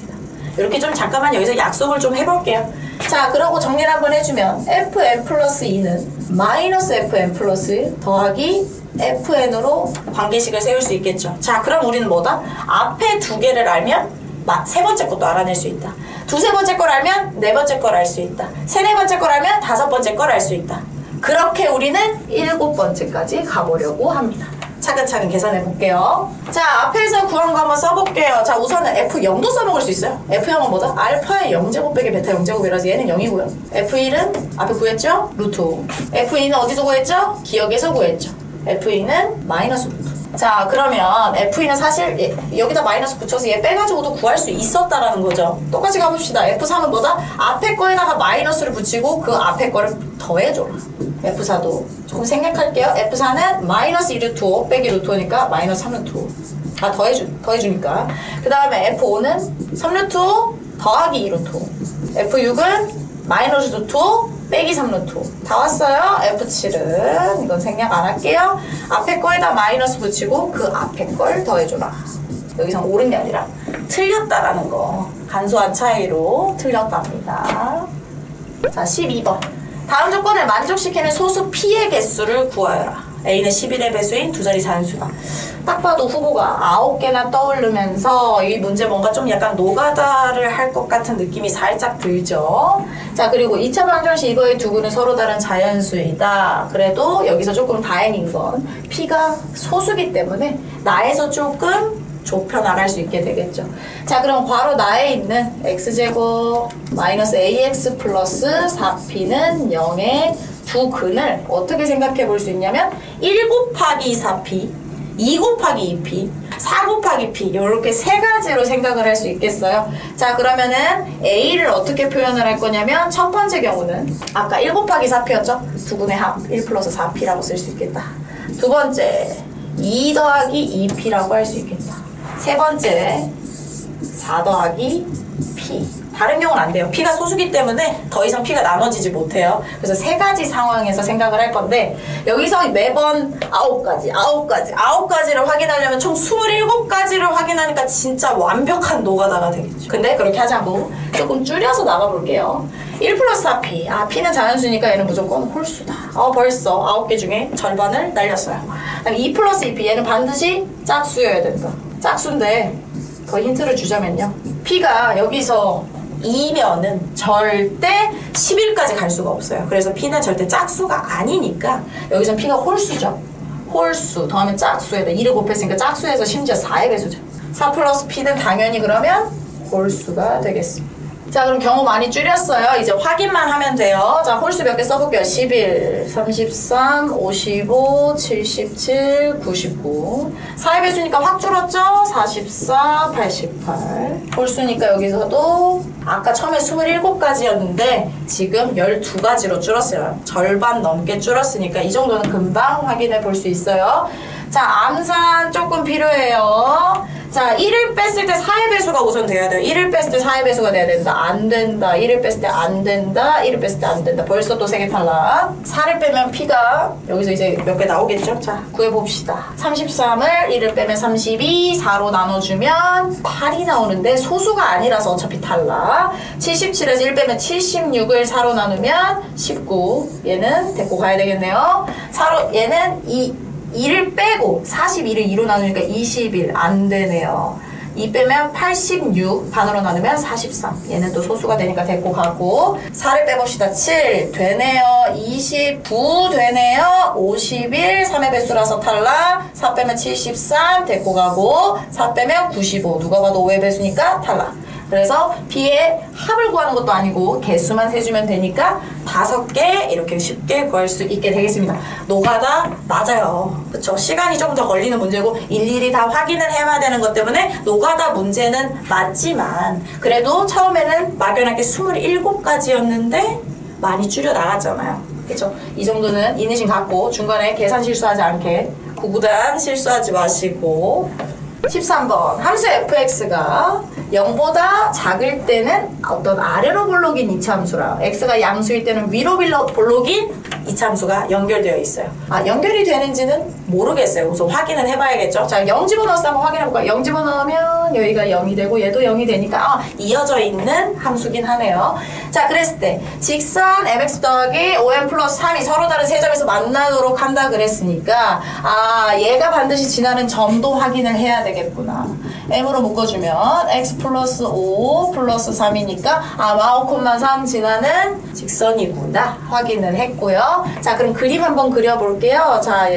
이렇게 좀 잠깐만 여기서 약속을 좀 해볼게요. 자, 그러고 정리를 한번 해주면 fn 플러스 2는 마이너스 fn 플러스 더하기 fn으로 관계식을 세울 수 있겠죠. 자, 그럼 우리는 뭐다? 앞에 두 개를 알면 세 번째 것도 알아낼 수 있다. 두세 번째 걸 알면 네 번째 걸 알 수 있다. 세네 번째 걸 알면 다섯 번째 걸 알 수 있다. 그렇게 우리는 일곱 번째까지 가보려고 합니다. 차근차근 계산해 볼게요. 자, 앞에서 구한 거 한번 써볼게요. 자, 우선은 F0도 써먹을 수 있어요. F0은 뭐다? 알파의 0제곱 빼기 베타 0제곱이라서 얘는 0이고요. F1은 앞에 구했죠? 루트 5. F2는 어디서 구했죠? 기억에서 구했죠. F2는 마이너스 루트. 자, 그러면 F2는 사실 여기다 마이너스 붙여서 얘 빼가지고도 구할 수 있었다라는 거죠. 똑같이 가봅시다. F3은 뭐다? 앞에 거에다가 마이너스를 붙이고 그 앞에 거를 더해줘라. F4도 조금 생략할게요. F4는 마이너스 2 루트 5 빼기 루트 5니까 마이너스 3 루트 5. 더해주니까. 그 다음에 F5는 3루트 5 더하기 2루트 5. F6은 마이너스 루트 5 빼기 3루트 5. 다 왔어요? F7은 이건 생략 안 할게요. 앞에 거에다 마이너스 붙이고 그 앞에 걸 더해줘라. 여기서 옳은 게 아니라 틀렸다라는 거. 간소한 차이로 틀렸답니다. 자, 12번. 다음 조건을 만족시키는 소수 P의 개수를 구하여라. A는 11의 배수인 두 자리 자연수다. 딱 봐도 후보가 9개나 떠오르면서 이 문제 뭔가 좀 약간 노가다를 할 것 같은 느낌이 살짝 들죠. 자, 그리고 2차 방정식 이거의 두 근은 서로 다른 자연수이다. 그래도 여기서 조금 다행인 건 P가 소수기 때문에 나에서 조금 좁혀 나갈 수 있게 되겠죠. 자, 그럼 괄호 나에 있는 x제곱 마이너스 ax 플러스 4p는 0의 두 근을 어떻게 생각해 볼 수 있냐면 1 곱하기 4p, 2 곱하기 2p, 4 곱하기 p 이렇게 세 가지로 생각을 할 수 있겠어요. 자, 그러면은 a를 어떻게 표현을 할 거냐면 첫 번째 경우는 아까 1 곱하기 4p였죠? 두 근의 합 1 플러스 4p라고 쓸 수 있겠다. 두 번째 2 더하기 2p라고 할 수 있겠다. 세 번째 4 더하기 p. 다른 경우는 안 돼요. p가 소수기 때문에 더 이상 p가 나눠지지 못해요. 그래서 세 가지 상황에서 생각을 할 건데 여기서 매번 9가지를 확인하려면 총 27가지를 확인하니까 진짜 완벽한 노가다가 되겠죠. 근데 그렇게 하지 않고 조금 줄여서 나가볼게요. 1 플러스 4p. 아, p는 자연수니까 얘는 무조건 홀수다. 벌써 9개 중에 절반을 날렸어요. 2 플러스 2p. 얘는 반드시 짝수여야 된다. 짝수인데 더 힌트를 주자면요. p가 여기서 2면은 절대 11까지 갈 수가 없어요. 그래서 p는 절대 짝수가 아니니까 여기서 p가 홀수죠. 홀수 더하면 짝수에다 2를 곱했으니까 짝수에서 심지어 4의 배수죠. 4 플러스 p는 당연히 그러면 홀수가 되겠습니다. 자, 그럼 경우 많이 줄였어요. 이제 확인만 하면 돼요. 자, 홀수 몇 개 써볼게요. 11, 33, 55, 77, 99. 4의 배수니까 확 줄었죠? 44, 88. 홀수니까 여기서도 아까 처음에 27가지였는데 지금 12가지로 줄었어요. 절반 넘게 줄었으니까 이 정도는 금방 확인해 볼 수 있어요. 자, 암산 조금 필요해요. 자, 1을 뺐을 때 4의 배수가 우선 돼야 돼요. 1을 뺐을 때 4의 배수가 돼야 된다. 안 된다. 1을 뺐을 때 안 된다. 1을 뺐을 때 안 된다. 벌써 또 3개 탈락. 4를 빼면 p가 여기서 이제 몇 개 나오겠죠? 자, 구해봅시다. 33을 1을 빼면 32, 4로 나눠주면 8이 나오는데 소수가 아니라서 어차피 탈락. 77에서 1 빼면 76을 4로 나누면 19. 얘는 데리고 가야 되겠네요. 4로 얘는 2를 빼고 42를 2로 나누니까 21 안 되네요. 2 빼면 86 반으로 나누면 43. 얘는 또 소수가 되니까 데리고 가고 4를 빼봅시다. 7 되네요. 29 되네요. 51 3의 배수라서 탈락. 4 빼면 73 데리고 가고 4 빼면 95 누가 봐도 5의 배수니까 탈락. 그래서 P의 합을 구하는 것도 아니고 개수만 세주면 되니까 5개 이렇게 쉽게 구할 수 있게 되겠습니다. 노가다 맞아요. 그쵸? 시간이 좀 더 걸리는 문제고 일일이 다 확인을 해야 되는 것 때문에 노가다 문제는 맞지만 그래도 처음에는 막연하게 27가지였는데 많이 줄여 나갔잖아요. 그쵸? 이 정도는 인내심 갖고 중간에 계산 실수하지 않게 구구단 실수하지 마시고 13번 함수 fx가 0보다 작을 때는 어떤 아래로 볼록인 이차함수라 x가 양수일 때는 위로 볼록인 이차함수가 연결되어 있어요. 연결이 되는지는 모르겠어요. 우선 확인은 해봐야겠죠. 자, 0 집어넣어서 한번 확인해볼까요? 0 집어넣으면 여기가 0이 되고 얘도 0이 되니까 이어져 있는 함수긴 하네요. 자, 그랬을 때 직선 mx 더하기 5m 플러스 3이 서로 다른 세 점에서 만나도록 한다 그랬으니까 얘가 반드시 지나는 점도 확인을 해야 되겠구나. m으로 묶어주면 x 플러스 5 플러스 3이니까 5,3 지나는 직선이구나 확인을 했고요. 자, 그럼 그림 한번 그려볼게요. 자,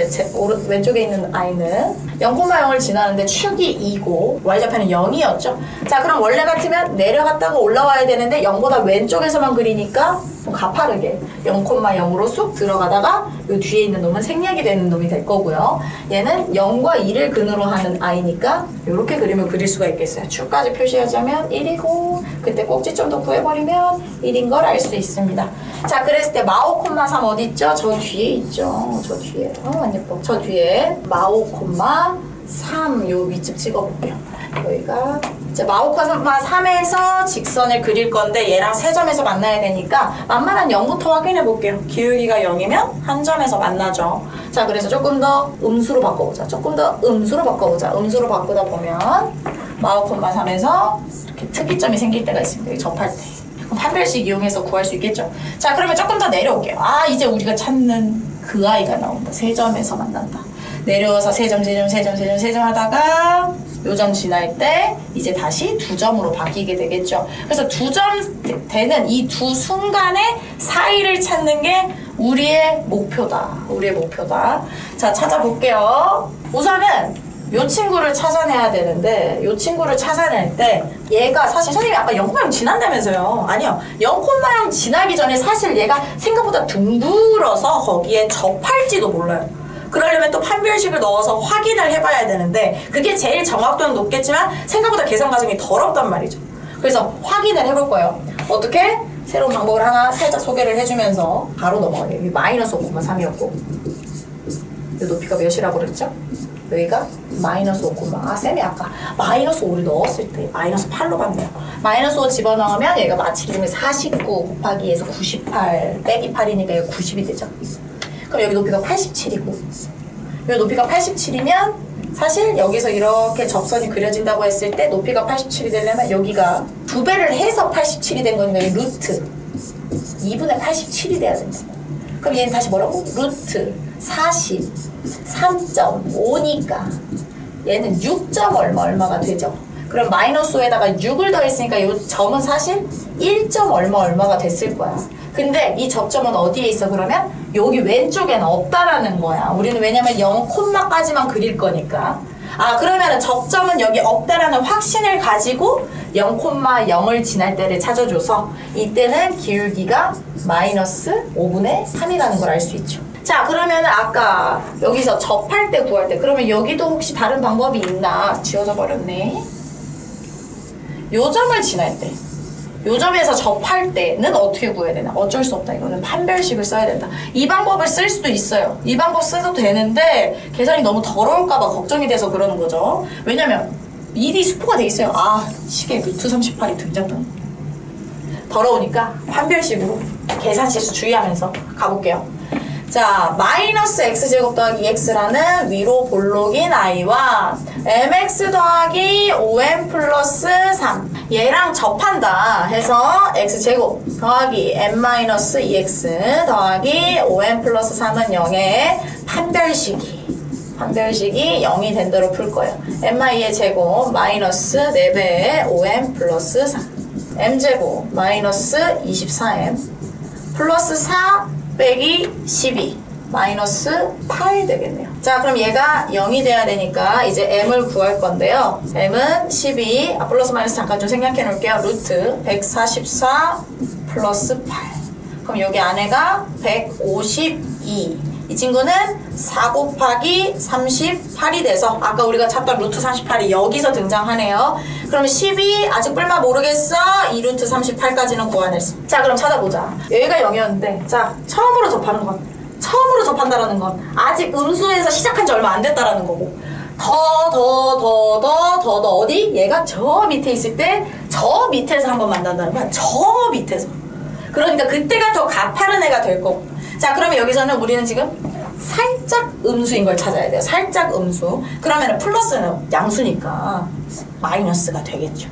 왼쪽에 있는 아이는 0,0을 지나는데 축이 2고 y좌표는 0이었죠. 자, 그럼 원래 같으면 내려갔다가 올라와야 되는데 0보다 왼쪽에서만 그리니까 가파르게 0,0으로 쑥 들어가다가 이 뒤에 있는 놈은 생략이 되는 놈이 될 거고요. 얘는 0과 2를 근으로 하는 아이니까 이렇게 그림을 그릴 수가 있겠어요. 축까지 표시하자면 1이고 그때 꼭지점도 구해버리면 1인 걸 알 수 있습니다. 자, 그랬을 때 마오,3 어디 있죠? 저 뒤에 있죠. 저 뒤에. 안 예뻐. 저 뒤에 마오,3 요 요 위쯤 찍어볼게요. 여기가 이제 마오카마 3에서 직선을 그릴 건데 얘랑 세 점에서 만나야 되니까 만만한 0부터 확인해 볼게요. 기울기가 0이면 한 점에서 만나죠. 자, 그래서 조금 더 음수로 바꿔보자. 조금 더 음수로 바꿔보자. 음수로 바꾸다 보면 마오카마 3에서 이렇게 특이점이 생길 때가 있습니다. 접할 때. 그럼 판별식 이용해서 구할 수 있겠죠. 자, 그러면 조금 더 내려올게요. 아, 이제 우리가 찾는 그 아이가 나온다. 세 점에서 만난다. 내려와서 세 점 하다가 요 점 지날 때 이제 다시 2점으로 바뀌게 되겠죠. 그래서 2점 되는 이 두 순간의 사이를 찾는 게 우리의 목표다. 우리의 목표다. 자, 찾아볼게요. 우선은 요 친구를 찾아내야 되는데 요 친구를 찾아낼 때 얘가 사실 선생님이 아까 0,0 지난다면서요. 아니요. 0,0 지나기 전에 사실 얘가 생각보다 둥글어서 거기에 접할지도 몰라요. 그러려면 또 판별식을 넣어서 확인을 해봐야 되는데 그게 제일 정확도는 높겠지만 생각보다 계산 과정이 더럽단 말이죠. 그래서 확인을 해볼 거예요. 어떻게? 새로운 방법을 하나 살짝 소개를 해주면서 바로 넘어가요. 여기 마이너스 5,3이었고 이 높이가 몇이라고 그랬죠? 여기가 마이너스 5, 쌤이 아까 마이너스 5를 넣었을 때 마이너스 8로 봤네요. 마이너스 5 집어넣으면 얘가 마치 기름이 49 곱하기 2에서 98 빼기 8이니까 여기 90이 되죠. 그럼 여기 높이가 87이고 여기 높이가 87이면 사실 여기서 이렇게 접선이 그려진다고 했을 때 높이가 87이 되려면 여기가 2배를 해서 87이 된 거니까 여기 루트 2분의 87이 돼야 된다. 그럼 얘는 다시 뭐라고? 루트 43.5니까 얘는 6. 얼마가 되죠. 그럼 마이너스 5에다가 6을 더했으니까 이 점은 사실 1. 얼마가 됐을 거야. 근데 이 접점은 어디에 있어 그러면? 여기 왼쪽에는 없다라는 거야. 우리는 왜냐면 0,까지만 그릴 거니까. 아, 그러면은 접점은 여기 없다라는 확신을 가지고 0,0을 지날 때를 찾아줘서 이때는 기울기가 마이너스 5분의 3이라는 걸 알 수 있죠. 자, 그러면은 아까 여기서 접할 때 구할 때 그러면 여기도 혹시 다른 방법이 있나? 지워져 버렸네. 요 점을 지날 때 요 점에서 접할 때는 어떻게 구해야 되나? 어쩔 수 없다. 이거는 판별식을 써야 된다. 이 방법을 쓸 수도 있어요. 이 방법 써도 되는데 계산이 너무 더러울까봐 걱정이 돼서 그러는 거죠. 왜냐면 미리 스포가 돼 있어요. 아, 식에 루트 38이 등장하는 더러우니까 판별식으로 계산 실수 주의하면서 가볼게요. 자, 마이너스 x제곱 더하기 x라는 위로 볼록인 i와 mx 더하기 5m 플러스 3 얘랑 접한다 해서 x제곱 더하기 m-2x 더하기 5m 플러스 3은 0의 판별식이 0이 된 대로 풀 거예요. m-2의 제곱 마이너스 4배의 5m 플러스 3 m제곱 마이너스 24m 플러스 4 빼기 12 마이너스 8 되겠네요. 자, 그럼 얘가 0이 돼야 되니까 이제 m을 구할 건데요. m은 12 플러스 마이너스 잠깐 좀 생략해 놓을게요. 루트 144 플러스 8 그럼 여기 안에가 152 이 친구는 4 곱하기 38이 돼서 아까 우리가 찾던 루트 38이 여기서 등장하네요. 그럼 12 아직 뿔마 모르겠어. 이 루트 38까지는 구해냈어. 자, 그럼 찾아보자. 여기가 0이었는데 자, 처음으로 접한다라는 건 아직 음수에서 시작한 지 얼마 안 됐다라는 거고 더 어디? 얘가 저 밑에 있을 때 저 밑에서 한번 만난다는 거야. 저 밑에서. 그러니까 그때가 더 가파른 애가 될 거고. 자, 그러면 여기서는 우리는 지금 살짝 음수인 걸 찾아야 돼요. 살짝 음수. 그러면 플러스는 양수니까 마이너스가 되겠죠.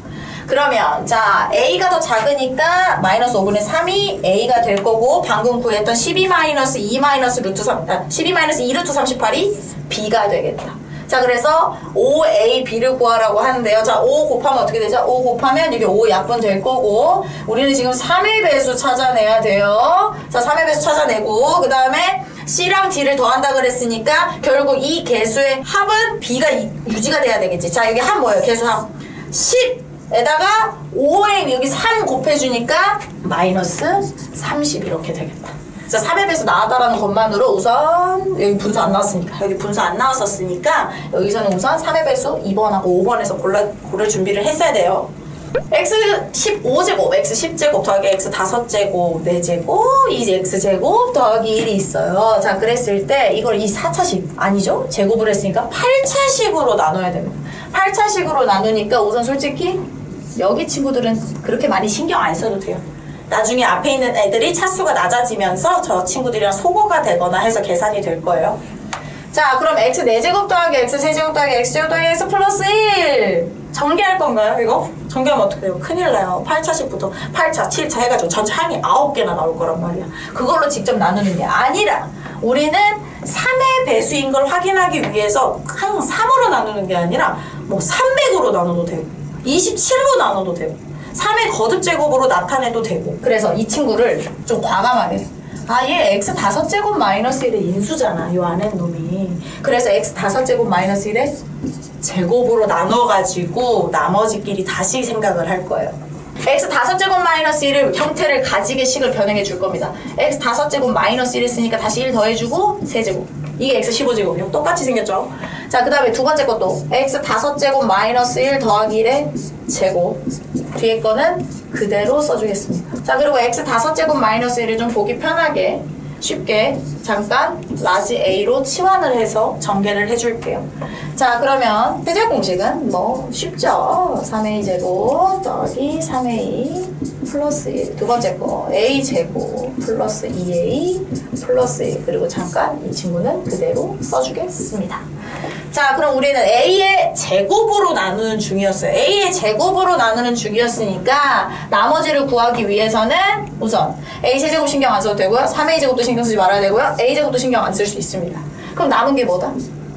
그러면 자, a가 더 작으니까 마이너스 5분의 3이 a가 될 거고 방금 구했던 12 마이너스 2 마이너스 루트 12 마이너스 2 루트 38이 b가 되겠다. 자, 그래서 5ab를 구하라고 하는데요. 자, 5 곱하면 어떻게 되죠? 5 곱하면 여기 5 약분 될 거고 우리는 지금 3의 배수 찾아내야 돼요. 자, 3의 배수 찾아내고 그 다음에 C랑 D를 더한다 그랬으니까 결국 이 개수의 합은 B가 유지가 돼야 되겠지. 자, 여기 합 뭐예요? 개수합 10에다가 5에 여기 3 곱해주니까 마이너스 30 이렇게 되겠다. 자, 3의 배수 나왔다라는 것만으로 우선 여기 분수 안 나왔으니까 여기 분수 안 나왔었으니까 여기서는 우선 3의 배수 2번하고 5번에서 고를 준비를 했어야 돼요. x 15제곱, x 10제곱 더하기 x 5제곱, 4제곱, 이 x제곱 더하기 1이 있어요. 자, 그랬을 때 이걸 이 4차식 아니죠? 제곱을 했으니까 8차식으로 나눠야 됩니다. 8차식으로 나누니까 우선 솔직히 여기 친구들은 그렇게 많이 신경 안 써도 돼요. 나중에 앞에 있는 애들이 차수가 낮아지면서 저 친구들이랑 소거가 되거나 해서 계산이 될 거예요. 자, 그럼 x 4제곱 더하기 x 3제곱 더하기 x제곱 더하기 x 플러스 1 전개할 건가요, 이거? 전개하면 어떻게 돼요? 큰일 나요. 8차식부터 8차, 7차 해가지고 전체 항이 9개나 나올 거란 말이야. 그걸로 직접 나누는 게 아니라 우리는 3의 배수인 걸 확인하기 위해서 항 3으로 나누는 게 아니라 뭐 300으로 나눠도 되고 27로 나눠도 되고 3의 거듭제곱으로 나타내도 되고. 그래서 이 친구를 좀 과감하게 얘 x 5제곱 마이너스 1의 인수잖아, 요 안에 놈이. 그래서 x 5제곱 마이너스 1의 제곱으로 나눠가지고 나머지끼리 다시 생각을 할 거예요. x 5제곱 마이너스 1을 형태를 가지게 식을 변형해 줄 겁니다. x 5제곱 마이너스 1 했으니까 다시 1 더해주고 세제곱. 이게 x 15제곱이요. 똑같이 생겼죠? 자, 그 다음에 두 번째 것도 x 5제곱 마이너스 1 더하기 1의 제곱. 뒤에 거는 그대로 써주겠습니다. 자, 그리고 x 5제곱 마이너스 1을 좀 보기 편하게 쉽게 잠깐 라지 A로 치환을 해서 전개를 해줄게요. 자, 그러면 세제곱 공식은 뭐 쉽죠? 3A 제곱 더하기 3A 플러스 1. 두 번째 거 A 제곱 플러스 2A 플러스 1. 그리고 잠깐 이 친구는 그대로 써주겠습니다. 자, 그럼 우리는 A의 제곱으로 나누는 중이었어요. A의 제곱으로 나누는 중이었으니까 나머지를 구하기 위해서는 우선 A 세제곱 신경 안 써도 되고요. 3A 제곱도 신경 쓰지 말아야 되고요. A 제곱도 신경 안 쓸 수 있습니다. 그럼 남은 게 뭐다?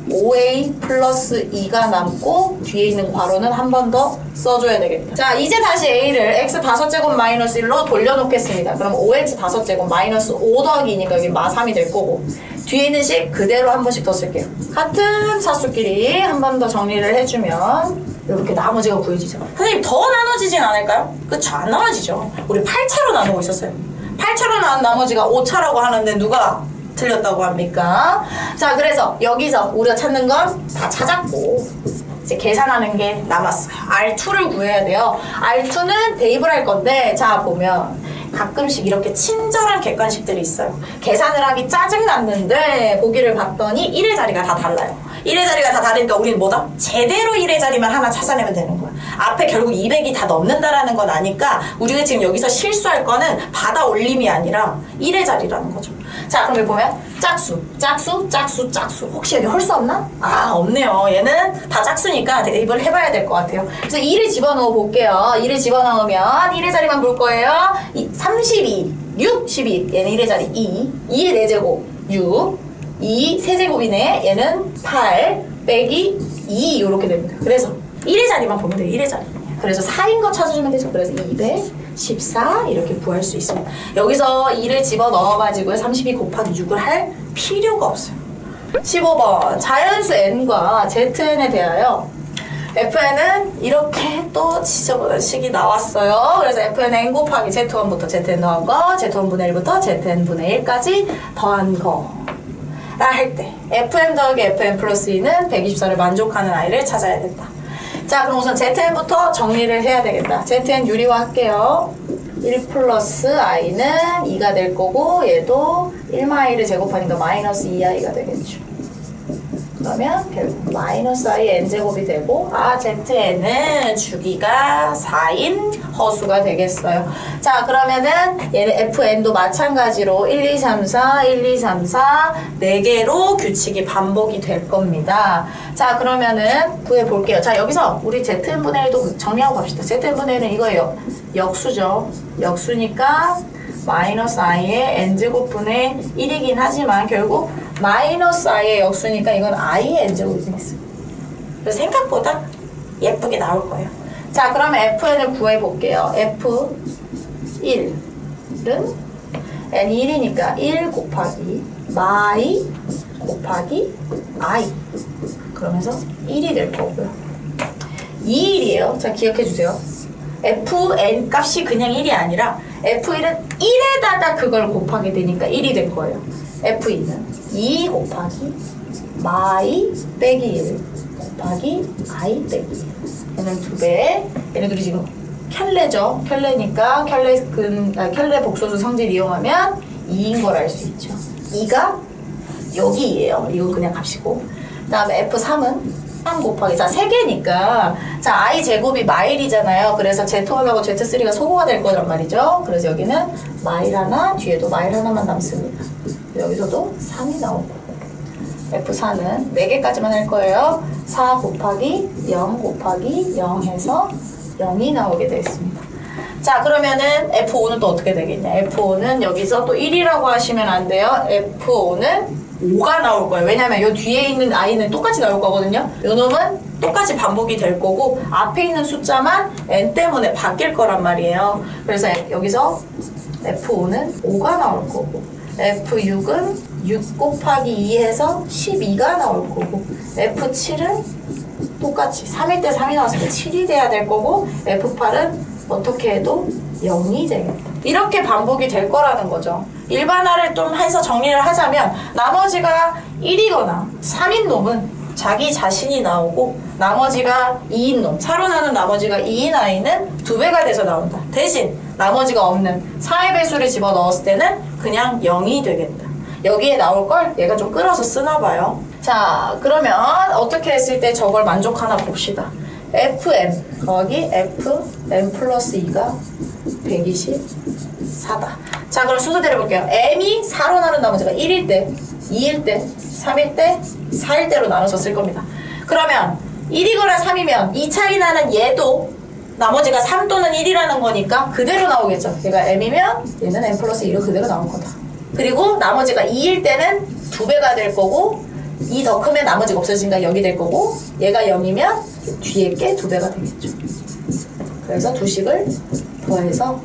5A 플러스 2가 남고 뒤에 있는 괄호는 한 번 더 써줘야 되겠다. 자, 이제 다시 A를 x 5제곱 마이너스 1로 돌려놓겠습니다. 그럼 5x 5제곱 마이너스 5 더하기 2니까 여기 마 3이 될 거고 뒤에 있는 식 그대로 한 번씩 더 쓸게요. 같은 차수끼리 한 번 더 정리를 해주면 이렇게 나머지가 구해지죠. 선생님 더 나눠지진 않을까요? 그쵸, 안 나눠지죠. 우리 8차로 나누고 있었어요. 8차로 나눈 나머지가 5차라고 하는데 누가 틀렸다고 합니까? 자, 그래서 여기서 우리가 찾는 건 다 찾았고 이제 계산하는 게 남았어요. R2를 구해야 돼요. R2는 대입을 할 건데 자, 보면 가끔씩 이렇게 친절한 객관식들이 있어요. 계산을 하기 짜증났는데 보기를 봤더니 1의 자리가 다 달라요. 1의 자리가 다 다르니까 우리는 뭐다? 제대로 1의 자리만 하나 찾아내면 되는 거야. 앞에 결국 200이 다 넘는다라는 건 아니까 우리가 지금 여기서 실수할 거는 받아 올림이 아니라 1의 자리라는 거죠. 자, 그럼 여기 보면 짝수, 짝수, 짝수, 짝수. 혹시 여기 홀수 없나? 없네요. 얘는 다 짝수니까 대입을 해봐야 될 것 같아요. 그래서 2를 집어넣어 볼게요. 2를 집어넣으면 1의 자리만 볼 거예요. 32, 6, 12. 얘는 1의 자리 2. 2의 4제곱 6. 2 세제곱이네. 얘는 8 빼기 2 이렇게 됩니다. 그래서 1의 자리만 보면 돼요. 1의 자리. 그래서 4인 거 찾아주면 되죠. 그래서 214 이렇게 구할 수 있습니다. 여기서 2를 집어넣어가지고 32 곱하기 6을 할 필요가 없어요. 15번 자연수 n과 zn에 대하여 fn은 이렇게 또 지저분한 식이 나왔어요. 그래서 fn n 곱하기 z1부터 zn 더한 거, z1분의 1부터 zn분의 1까지 더한 거 할 때 fn 더하기 fn 플러스 2는 124를 만족하는 아이를 찾아야 된다. 자, 그럼 우선 zn부터 정리를 해야 되겠다. zn 유리화할게요. 1 플러스 i는 2가 될 거고 얘도 1-i를 제곱하니까 마이너스 2i가 되겠죠. 그러면 결국 마이너스 i n제곱이 되고 zn은 주기가 4인 허수가 되겠어요. 자, 그러면은 얘는 fn도 마찬가지로 1, 2, 3, 4, 1, 2, 3, 4 4개로 규칙이 반복이 될 겁니다. 자, 그러면은 구해볼게요. 자, 여기서 우리 zn분의 1도 정리하고 갑시다. zn분의 1은 이거예요. 역수죠. 역수니까 마이너스 i의 n제곱분의 1이긴 하지만 결국 마이너스 i의 역수니까 이건 i의 n제곱이 되겠어요. 그래서 생각보다 예쁘게 나올 거예요. 자, 그러면 fn을 구해볼게요. f1은 n이 1이니까 1 곱하기 마이 곱하기 i 그러면서 1이 될 거고요. 2일이에요. 자, 기억해주세요. fn 값이 그냥 1이 아니라 f1은 1에다가 그걸 곱하게 되니까 1이 될 거예요. f2는 2 곱하기 마이 빼기 1 곱하기 i 빼기 1 얘는 2배. 얘네들이 지금 켤레죠. 켤레니까 켤레 복소수 성질 이용하면 2인 걸 알 수 있죠. 2가 여기예요. 이거 그냥 값이고. 그 다음에 f3은 3 곱하기 자 3개니까 자 I 제곱이 마일이잖아요. 그래서 Z1하고 Z3가 소거가 될 거란 말이죠. 그래서 여기는 마일 하나, 뒤에도 마일 하나만 남습니다. 여기서도 3이 나오고 F4는 4개까지만 할 거예요. 4 곱하기 0 곱하기 0 해서 0이 나오게 되겠습니다. 자 그러면은 F5는 또 어떻게 되겠냐. F5는 여기서 또 1이라고 하시면 안 돼요. F5는 5가 나올 거예요. 왜냐면 요 뒤에 있는 i는 똑같이 나올 거거든요. 요 놈은 똑같이 반복이 될 거고 앞에 있는 숫자만 n 때문에 바뀔 거란 말이에요. 그래서 여기서 F5는 5가 나올 거고 F6은 6 곱하기 2 해서 12가 나올 거고 F7은 똑같이 3일 때 3이 나왔으니까 7이 돼야 될 거고 F8은 어떻게 해도 0이 되겠다. 이렇게 반복이 될 거라는 거죠. 일반화를 좀 해서 정리를 하자면 나머지가 1이거나 3인 놈은 자기 자신이 나오고 나머지가 2인 놈, 사로 나눈 나머지가 2인 i는 2배가 돼서 나온다. 대신 나머지가 없는 4의 배수를 집어넣었을 때는 그냥 0이 되겠다. 여기에 나올 걸 얘가 좀 끌어서 쓰나 봐요. 자 그러면 어떻게 했을 때 저걸 만족하나 봅시다. fm 더하기 fm 플러스 2가 124다. 자 그럼 순서 내려볼게요. m이 4로 나눈 나머지가 1일 때, 2일 때, 3일 때, 4일 때로 나눠서 쓸 겁니다. 그러면 1이거나 3이면 이 차이 나는 얘도 나머지가 3 또는 1이라는 거니까 그대로 나오겠죠. 얘가 m이면 얘는 m 플러스 2로 그대로 나올 거다. 그리고 나머지가 2일 때는 2배가 될 거고 2 더 크면 나머지가 없어지니까 0이 될 거고 얘가 0이면 뒤에 게 2배가 되겠죠. 그래서 두 식을 더해서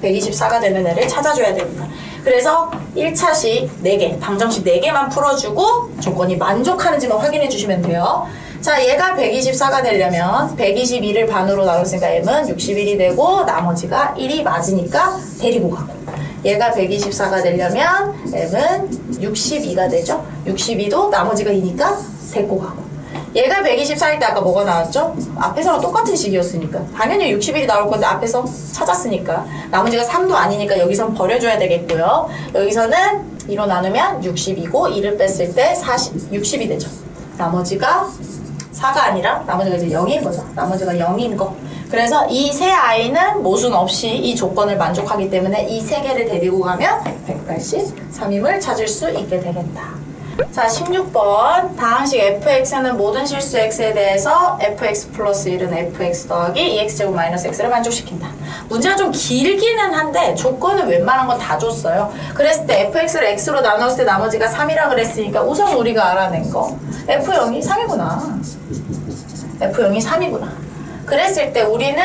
124가 되는 애를 찾아줘야 됩니다. 그래서 1차식 4개, 방정식 4개만 풀어주고 조건이 만족하는지만 확인해 주시면 돼요. 자, 얘가 124가 되려면 122를 반으로 나눴으니까 m은 61이 되고 나머지가 1이 맞으니까 데리고 가고 얘가 124가 되려면 m은 62가 되죠. 62도 나머지가 2니까 데리고 가고 얘가 124일 때 아까 뭐가 나왔죠? 앞에서랑 똑같은 식이었으니까 당연히 61이 나올 건데 앞에서 찾았으니까 나머지가 3도 아니니까 여기선 버려줘야 되겠고요. 여기서는 2로 나누면 60이고 2를 뺐을 때 60이 되죠. 나머지가 4가 아니라 나머지가 이제 0인 거죠. 나머지가 0인 거. 그래서 이 세 아이는 모순 없이 이 조건을 만족하기 때문에 이 세 개를 데리고 가면 183임을 찾을 수 있게 되겠다. 자, 16번 다항식 fx는 모든 실수 x에 대해서 fx 플러스 1은 fx 더하기 2x제곱 마이너스 x를 만족시킨다. 문제가 좀 길기는 한데 조건은 웬만한 건 다 줬어요. 그랬을 때 fx를 x로 나눴을 때 나머지가 3이라 그랬으니까 우선 우리가 알아낸 거 f0이 3이구나. f0이 3이구나. 그랬을 때 우리는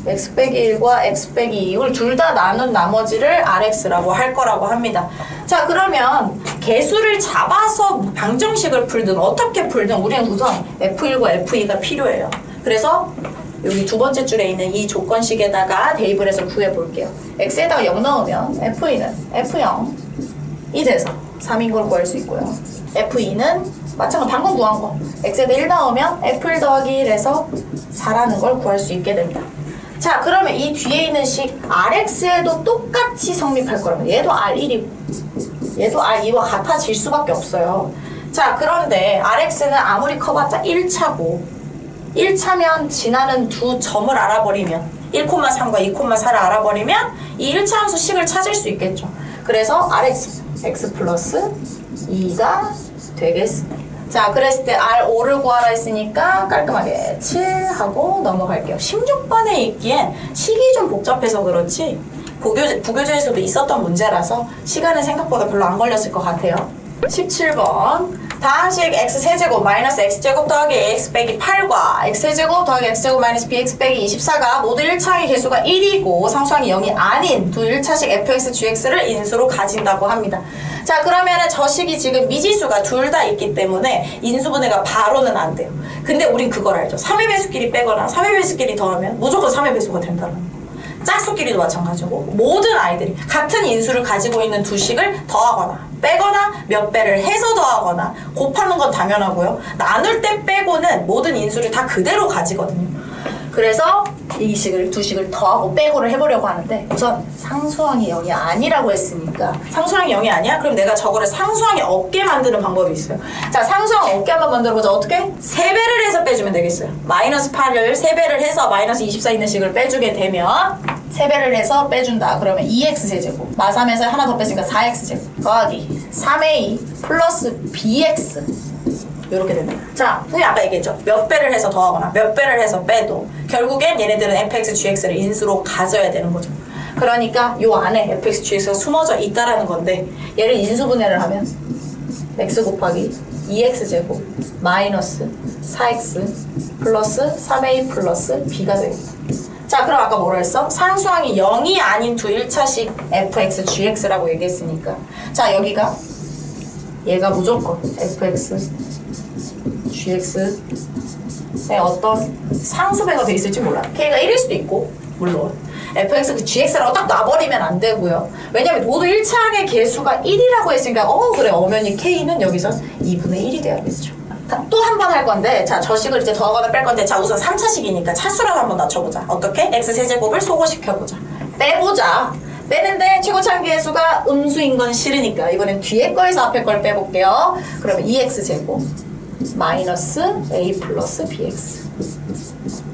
x 빼기 1과 x 빼기 2를 둘 다 나눈 나머지를 rx라고 할 거라고 합니다. 자, 그러면 개수를 잡아서 방정식을 풀든 어떻게 풀든 우리는 우선 f1과 f2가 필요해요. 그래서 여기 두 번째 줄에 있는 이 조건식에다가 대입을 해서 구해볼게요. x에다가 0 넣으면 f2는 f0이 돼서 3인 걸 구할 수 있고요. f2는 마찬가지로 방금 구한 거 x에다 1 넣으면 f1 더하기 1에서 4라는 걸 구할 수 있게 됩니다. 자, 그러면 이 뒤에 있는 식 rx에도 똑같이 성립할 거라면 얘도 r1이고 얘도 r2와 같아질 수밖에 없어요. 자, 그런데 rx는 아무리 커봤자 1차고 1차면 지나는 두 점을 알아버리면 1,3과 2,4를 알아버리면 이 1차 함수 식을 찾을 수 있겠죠. 그래서 rx x 플러스 2가 되겠습니다. 자, 그랬을 때 R5를 구하라 했으니까 깔끔하게 7 하고 넘어갈게요. 16번에 있기엔 식이 좀 복잡해서 그렇지 부교재에서도 있었던 문제라서 시간은 생각보다 별로 안 걸렸을 것 같아요. 17번 다항식 x세제곱 마이너스 x제곱 더하기 ax 빼기 8과 x세제곱 더하기 x제곱 마이너스 bx 빼기 24가 모두 1차의 개수가 1이고 상수항이 0이 아닌 두 1차식 fx, gx를 인수로 가진다고 합니다. 자, 그러면은 저 식이 지금 미지수가 둘 다 있기 때문에 인수분해가 바로는 안 돼요. 근데 우린 그걸 알죠. 3의 배수끼리 빼거나 3의 배수끼리 더하면 무조건 3의 배수가 된다는 거. 짝수끼리도 마찬가지고 모든 아이들이 같은 인수를 가지고 있는 두 식을 더하거나 빼거나 몇 배를 해서 더하거나 곱하는 건 당연하고요. 나눌 때 빼고는 모든 인수를 다 그대로 가지거든요. 그래서 이 식을 두 식을 더하고 빼고를 해보려고 하는데 우선 상수항이 0이 아니라고 했으니까 상수항이 0이 아니야? 그럼 내가 저거를 상수항이 없게 만드는 방법이 있어요. 자, 상수항 없게 한번 만들어보자. 어떻게? 3배를 해서 빼주면 되겠어요. 마이너스 8을 3배를 해서 마이너스 24 있는 식을 빼주게 되면 3배를 해서 빼준다. 그러면 2x제곱 마3에서 하나 더 뺐으니까 4x제곱 더하기 3a 플러스 bx 이렇게 됩니다. 자, 선생님 아까 얘기했죠. 몇 배를 해서 더하거나 몇 배를 해서 빼도 결국엔 얘네들은 fx, gx를 인수로 가져야 되는 거죠. 그러니까 요 안에 fx, gx가 숨어져 있다라는 건데 얘를 인수분해를 하면 x 곱하기 2x제곱 마이너스 4x 플러스 3a 플러스 b가 되겠다. 자, 그럼 아까 뭐라 했어? 상수항이 0이 아닌 두 1차식 fx, gx라고 얘기했으니까 자, 여기가 얘가 무조건 fx, gx의 어떤 상수배가 돼 있을지 몰라. k가 1일 수도 있고 물론 fx, gx라고 딱 놔버리면 안 되고요. 왜냐면 모두 1차항의 개수가 1이라고 했으니까 그래 엄연히 k는 여기서 2분의 1이 돼야겠죠. 또 한 번 할 건데 자, 저 식을 이제 더하거나 뺄 건데 자, 우선 3차식이니까 차수라고 한번 낮춰보자. 어떻게? x세제곱을 소거시켜보자. 빼보자. 빼는데 최고차항계수가 음수인 건 싫으니까 이번엔 뒤에 거에서 앞에 걸 빼볼게요. 그러면 2x제곱 마이너스 a 플러스 bx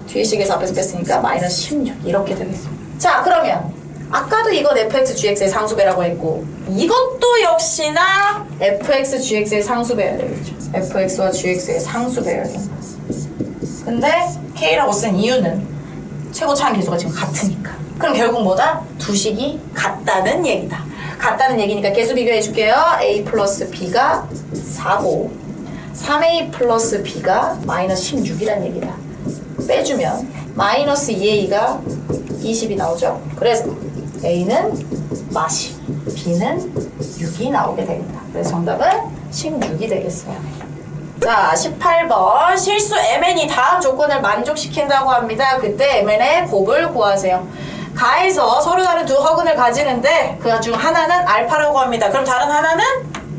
뒤에 식에서 앞에서 뺐으니까 마이너스 16 이렇게 되겠습니다. 자, 그러면 아까도 이건 fx, gx의 상수배라고 했고 이것도 역시나 fx, gx의 상수배여야 되겠죠. fx와 gx의 상수배여야 된다. 근데 k라고 쓴 이유는 최고차항 계수가 지금 같으니까. 그럼 결국 뭐다? 두 식이 같다는 얘기다. 같다는 얘기니까 계수 비교해 줄게요. a 플러스 b가 4고 3a 플러스 b가 마이너스 16이란 얘기다. 빼주면 마이너스 2a가 20이 나오죠. 그래서 a는 마시, b는 6이 나오게 되겠다. 그래서 정답은 16이 되겠어요. 자, 18번 실수 mn이 다음 조건을 만족시킨다고 합니다. 그때 mn의 곱을 구하세요. 가에서 서로 다른 두 허근을 가지는데 그 중 하나는 알파라고 합니다. 그럼 다른 하나는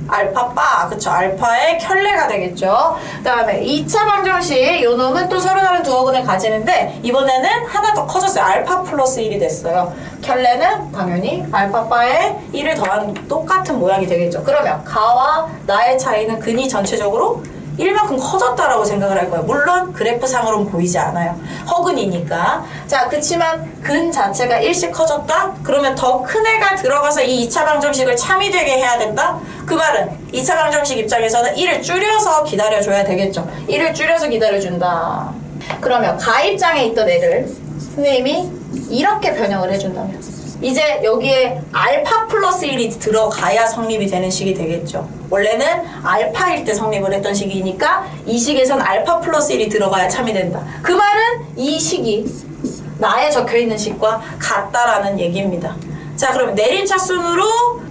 알파바, 그쵸? 알파의 켤레가 되겠죠. 그 다음에 2차 방정식 요 놈은 또 서로 다른 두 허근을 가지는데 이번에는 하나 더 커졌어요. 알파 플러스 1이 됐어요. 켤레는 당연히 알파바에 1을 더한 똑같은 모양이 되겠죠. 그러면 가와 나의 차이는 근이 전체적으로 1만큼 커졌다라고 생각을 할 거예요. 물론 그래프상으로는 보이지 않아요. 허근이니까. 자, 그치만 근 자체가 1씩 커졌다? 그러면 더 큰 애가 들어가서 이 2차 방정식을 참이 되게 해야 된다? 그 말은 2차 방정식 입장에서는 1을 줄여서 기다려줘야 되겠죠. 1을 줄여서 기다려준다. 그러면 가 입장에 있던 애를 선생님이 이렇게 변형을 해준다면 이제 여기에 알파 플러스 1이 들어가야 성립이 되는 식이 되겠죠. 원래는 알파일 때 성립을 했던 식이니까 이 식에선 알파 플러스 1이 들어가야 참이 된다. 그 말은 이 식이 나에 적혀있는 식과 같다라는 얘기입니다. 자, 그러면 내림차순으로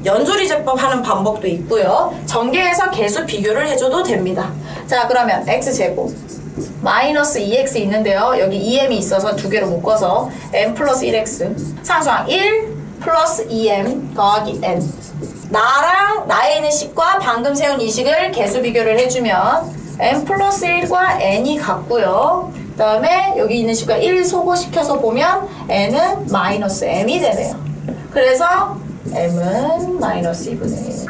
연조리제법 하는 방법도 있고요. 전개해서 개수 비교를 해줘도 됩니다. 자, 그러면 x제곱 마이너스 2x 있는데요. 여기 2m이 있어서 두 개로 묶어서 m 플러스 1x 상수항 1 플러스 2m 더하기 n 나랑 나에 있는 식과 방금 세운 이 식을 개수 비교를 해주면 m 플러스 1과 n이 같고요. 그 다음에 여기 있는 식과 1 소거시켜서 보면 n은 마이너스 m이 되네요. 그래서 m은 마이너스 2분의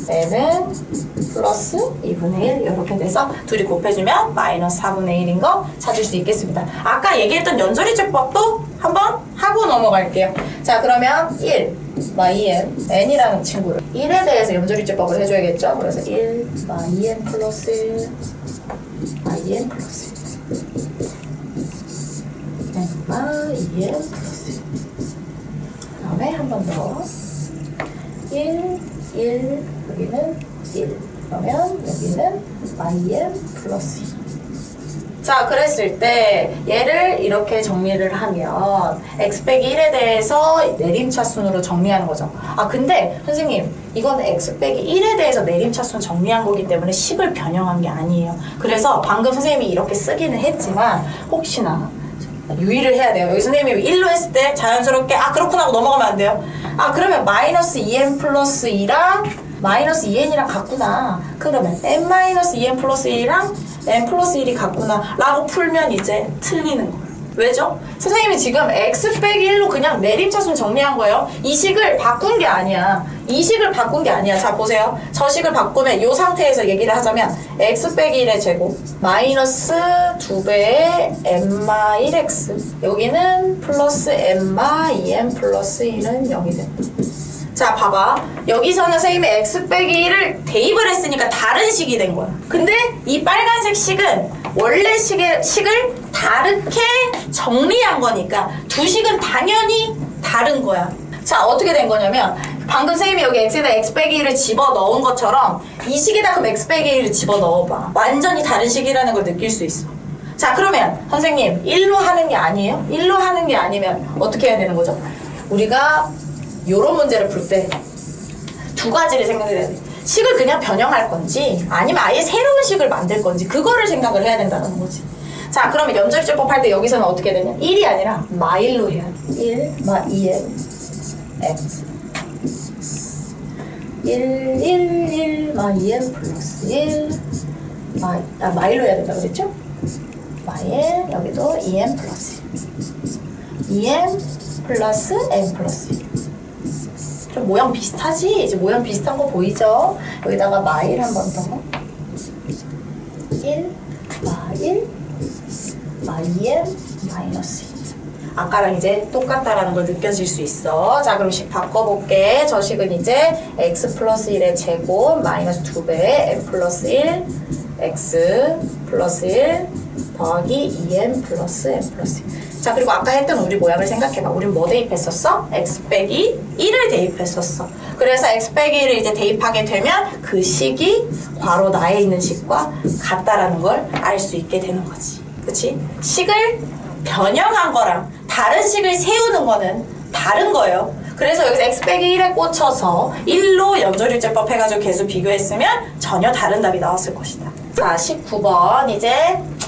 1 n은 플러스 2분의 1 이렇게 돼서 둘이 곱해주면 마이너스 4분의 1인 거 찾을 수 있겠습니다. 아까 얘기했던 연조리제법도 한번 하고 넘어갈게요. 자, 그러면 1 마이n n이라는 친구를 1에 대해서 연조리제법을 해줘야겠죠. 그래서 1 마이n 플러스 1 마이n 플러스 1 n 마이n 플러스 1 그 다음에 한 번 더 1 여기는 1 그러면 여기는 yn 플러스 2. 자, 그랬을 때 얘를 이렇게 정리를 하면 x 빼기 1에 대해서 내림차순으로 정리하는 거죠. 아, 근데 선생님 이건 x 빼기 1에 대해서 내림차순 정리한 거기 때문에 식을 변형한 게 아니에요. 그래서 방금 선생님이 이렇게 쓰기는 했지만 혹시나 유의를 해야 돼요. 여기 선생님이 1로 했을 때 자연스럽게 그렇구나 하고 넘어가면 안 돼요. 그러면 마이너스 2n 플러스 2랑 마이너스 2n이랑 같구나. 그러면 n 마이너스 2n 플러스 1이랑 n 플러스 1이 같구나 라고 풀면 이제 틀리는 거예요. 왜죠? 선생님이 지금 x 빼기 1로 그냥 내림차순 정리한 거예요. 이 식을 바꾼 게 아니야. 이 식을 바꾼 게 아니야. 자, 보세요. 저 식을 바꾸면 이 상태에서 얘기를 하자면 x 빼기 1의 제곱 마이너스 2배의 n마 1x 여기는 플러스 n마 2n 플러스 1은 0이 된다. 자, 봐봐. 여기서는 선생님이 x 빼기 1을 대입을 했으니까 다른 식이 된 거야. 근데 이 빨간색 식은 원래 식을 다르게 정리한 거니까 두 식은 당연히 다른 거야. 자, 어떻게 된 거냐면 방금 선생님이 여기 x에다 x 빼기 1을 집어넣은 것처럼 이 식에다 그럼 x 빼기 1을 집어넣어봐. 완전히 다른 식이라는 걸 느낄 수 있어. 자, 그러면 선생님 1로 하는 게 아니에요? 1로 하는 게 아니면 어떻게 해야 되는 거죠? 우리가 요런 문제를 풀 때 두 가지를 생각해야 돼. 식을 그냥 변형할 건지 아니면 아예 새로운 식을 만들 건지 그거를 생각을 해야 된다는 거지. 자, 그러면 연절제법 할 때 여기서는 어떻게 되냐? 1이 아니라 마일로 해야 돼. 1, 마 2n x 1, 1, 1, 마 2n 플러스 1 마일로 해야 된다고 그랬죠? 마일, 여기도 2n 플러스 2n 플러스 n 플러스 1. 좀 모양 비슷하지? 이제 모양 비슷한 거 보이죠? 여기다가 마일 한 번 더. 1, 마일, 마 2n, 마이너스 2. 아까랑 이제 똑같다라는 걸 느껴질 수 있어. 자, 그럼 식 바꿔볼게. 저 식은 이제 x 플러스 1의 제곱 마이너스 2배의 n 플러스 1 x 플러스 1 더하기 2n 플러스 n 플러스 1. 자, 그리고 아까 했던 우리 모양을 생각해봐. 우린 뭐 대입했었어? x 빼기 1을 대입했었어. 그래서 x 빼기 1을 이제 대입하게 되면 그 식이 괄호 나에 있는 식과 같다라는 걸 알 수 있게 되는 거지. 그치? 식을 변형한 거랑 다른 식을 세우는 거는 다른 거예요. 그래서 여기서 x 빼기 1에 꽂혀서 1로 연절일제법 해가지고 계속 비교했으면 전혀 다른 답이 나왔을 것이다. 자, 19번 이제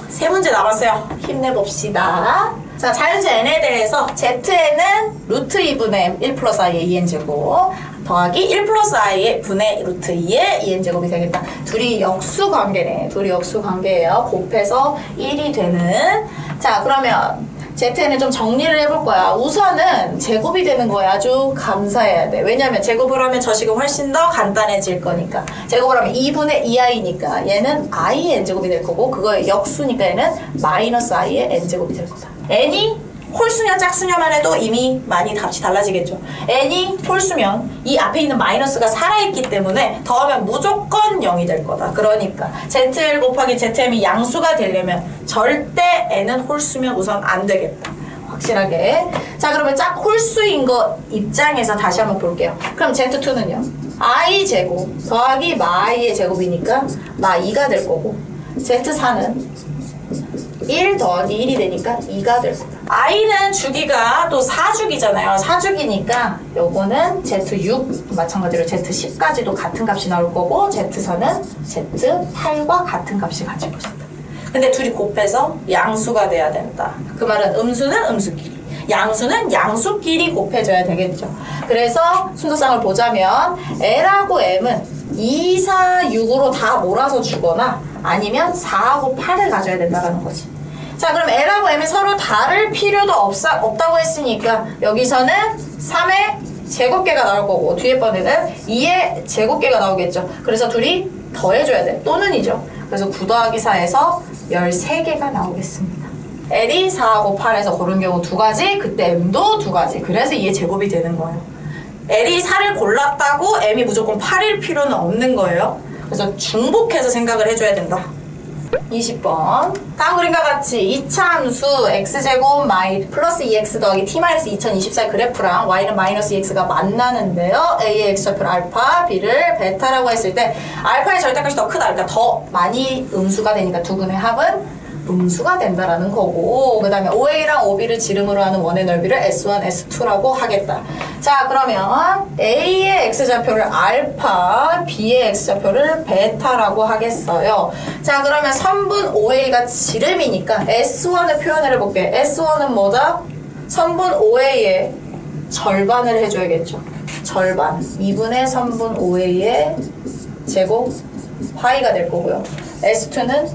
세 문제 남았어요. 힘내봅시다. 자, 자연수 n에 대해서 z는 루트 2분의 1 플러스 i의 2n제곱 더하기 1 플러스 i의 분의 루트 2의 2n제곱이 되겠다. 둘이 역수관계네. 둘이 역수관계예요. 곱해서 1이 되는. 자, 그러면 z는 좀 정리를 해볼 거야. 우선은 제곱이 되는 거야. 아주 감사해야 돼. 왜냐면 제곱을 하면 저 식은 훨씬 더 간단해질 거니까. 제곱을 하면 2분의 2i니까 얘는 i의 n제곱이 될 거고 그거의 역수니까 얘는 마이너스 i의 n제곱이 될 거다. n이 홀수냐 짝수냐만 해도 이미 많이 값이 달라지겠죠. n이 홀수면 이 앞에 있는 마이너스가 살아있기 때문에 더하면 무조건 0이 될 거다. 그러니까 zl 곱하기 zm이 양수가 되려면 절대 n은 홀수면 우선 안 되겠다. 확실하게. 자, 그러면 짝 홀수인 거 입장에서 다시 한번 볼게요. 그럼 z2는요? i 제곱 더하기 마이의 제곱이니까 마 2가 될 거고 z4는 1 더하기 1이 되니까 2가 될 거다. i는 주기가 또 4주기잖아요. 4주기니까 요거는 z6 마찬가지로 z10까지도 같은 값이 나올 거고 z4는 z8과 같은 값이 가질 것이다. 근데 둘이 곱해서 양수가 돼야 된다. 그 말은 음수는 음수끼리, 양수는 양수끼리 곱해져야 되겠죠. 그래서 순서상을 보자면 L하고 M은 2, 4, 6으로 다 몰아서 주거나 아니면 4하고 8을 가져야 된다는 거지. 자, 그럼 L하고 M이 서로 다를 필요도 없다고 했으니까 여기서는 3의 제곱계가 나올 거고 뒤에 번에는 2의 제곱계가 나오겠죠. 그래서 둘이 더해줘야 돼. 또는이죠. 그래서 9 더하기 4에서 13개가 나오겠습니다. L이 4하고 8에서 고른 경우 두 가지, 그때 M도 두 가지. 그래서 2의 제곱이 되는 거예요. L이 4를 골랐다고 M이 무조건 8일 필요는 없는 거예요. 그래서 중복해서 생각을 해줘야 된다. 20번 다음 그림과 같이 이차함수 x제곱 마이 플러스 2x 더하기 t-2024 그래프랑 y는 마이너스 2x가 만나는데요. a의 x좌표를 알파, b를 베타라고 했을 때 알파의 절대값이 더 크다. 그러니까 더 많이 음수가 되니까 두 근의 합은 음수가 된다라는 거고, 그 다음에 OA랑 OB를 지름으로 하는 원의 넓이를 S1, S2라고 하겠다. 자, 그러면 A의 X좌표를 알파, B의 X좌표를 베타라고 하겠어요. 자, 그러면 선분 OA가 지름이니까 S1을 표현을 해볼게. S1은 뭐다? 선분 OA의 절반을 해줘야겠죠. 절반. 2분의 선분 OA의 제곱 파이가 될 거고요. S2는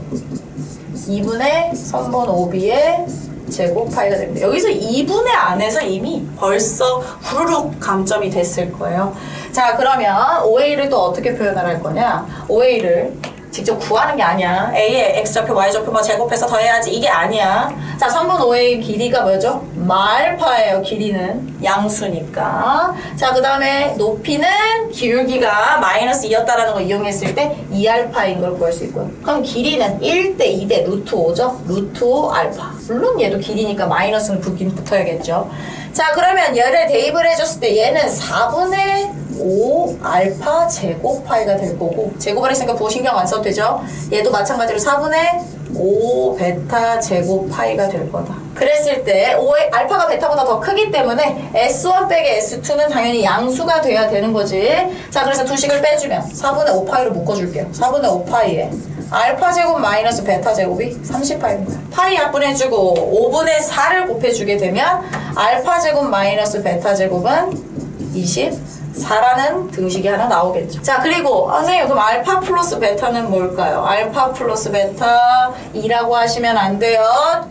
2분의 선분 OB의 제곱 파이가 됩니다. 여기서 2분의 안에서 이미 벌써 후루룩 감점이 됐을 거예요. 자, 그러면 OA를 또 어떻게 표현을 할 거냐? OA를 직접 구하는 게 아니야. A에 X좌표, Y좌표 뭐 제곱해서 더해야지. 이게 아니야. 자, 선분 OA 길이가 뭐죠? 마알파예요. 길이는 양수니까. 자, 그 다음에 높이는 기울기가 마이너스 2였다라는 거 이용했을 때 2알파인 걸 구할 수 있고요. 그럼 길이는 1대 2대 루트 5죠? 루트 5 알파. 물론 얘도 길이니까 마이너스는 붙긴 붙어야겠죠. 자, 그러면 얘를 대입을 해줬을 때 얘는 4분의 5 알파 제곱 파이가 될 거고, 제곱을 했으니까 부호 신경 안 써도 되죠? 얘도 마찬가지로 4분의 5 베타 제곱 파이가 될 거다. 그랬을 때 알파가 베타보다 더 크기 때문에 S1 빼기 S2는 당연히 양수가 돼야 되는 거지. 자, 그래서 두 식을 빼주면 4분의 5 파이로 묶어줄게요. 4분의 5 파이에 알파 제곱 마이너스 베타 제곱이 30파이입니다. 파이 약분해주고 5분의 4를 곱해주게 되면 알파 제곱 마이너스 베타 제곱은 24라는 등식이 하나 나오겠죠. 자, 그리고 선생님 그럼 알파 플러스 베타는 뭘까요? 알파 플러스 베타 2라고 하시면 안 돼요.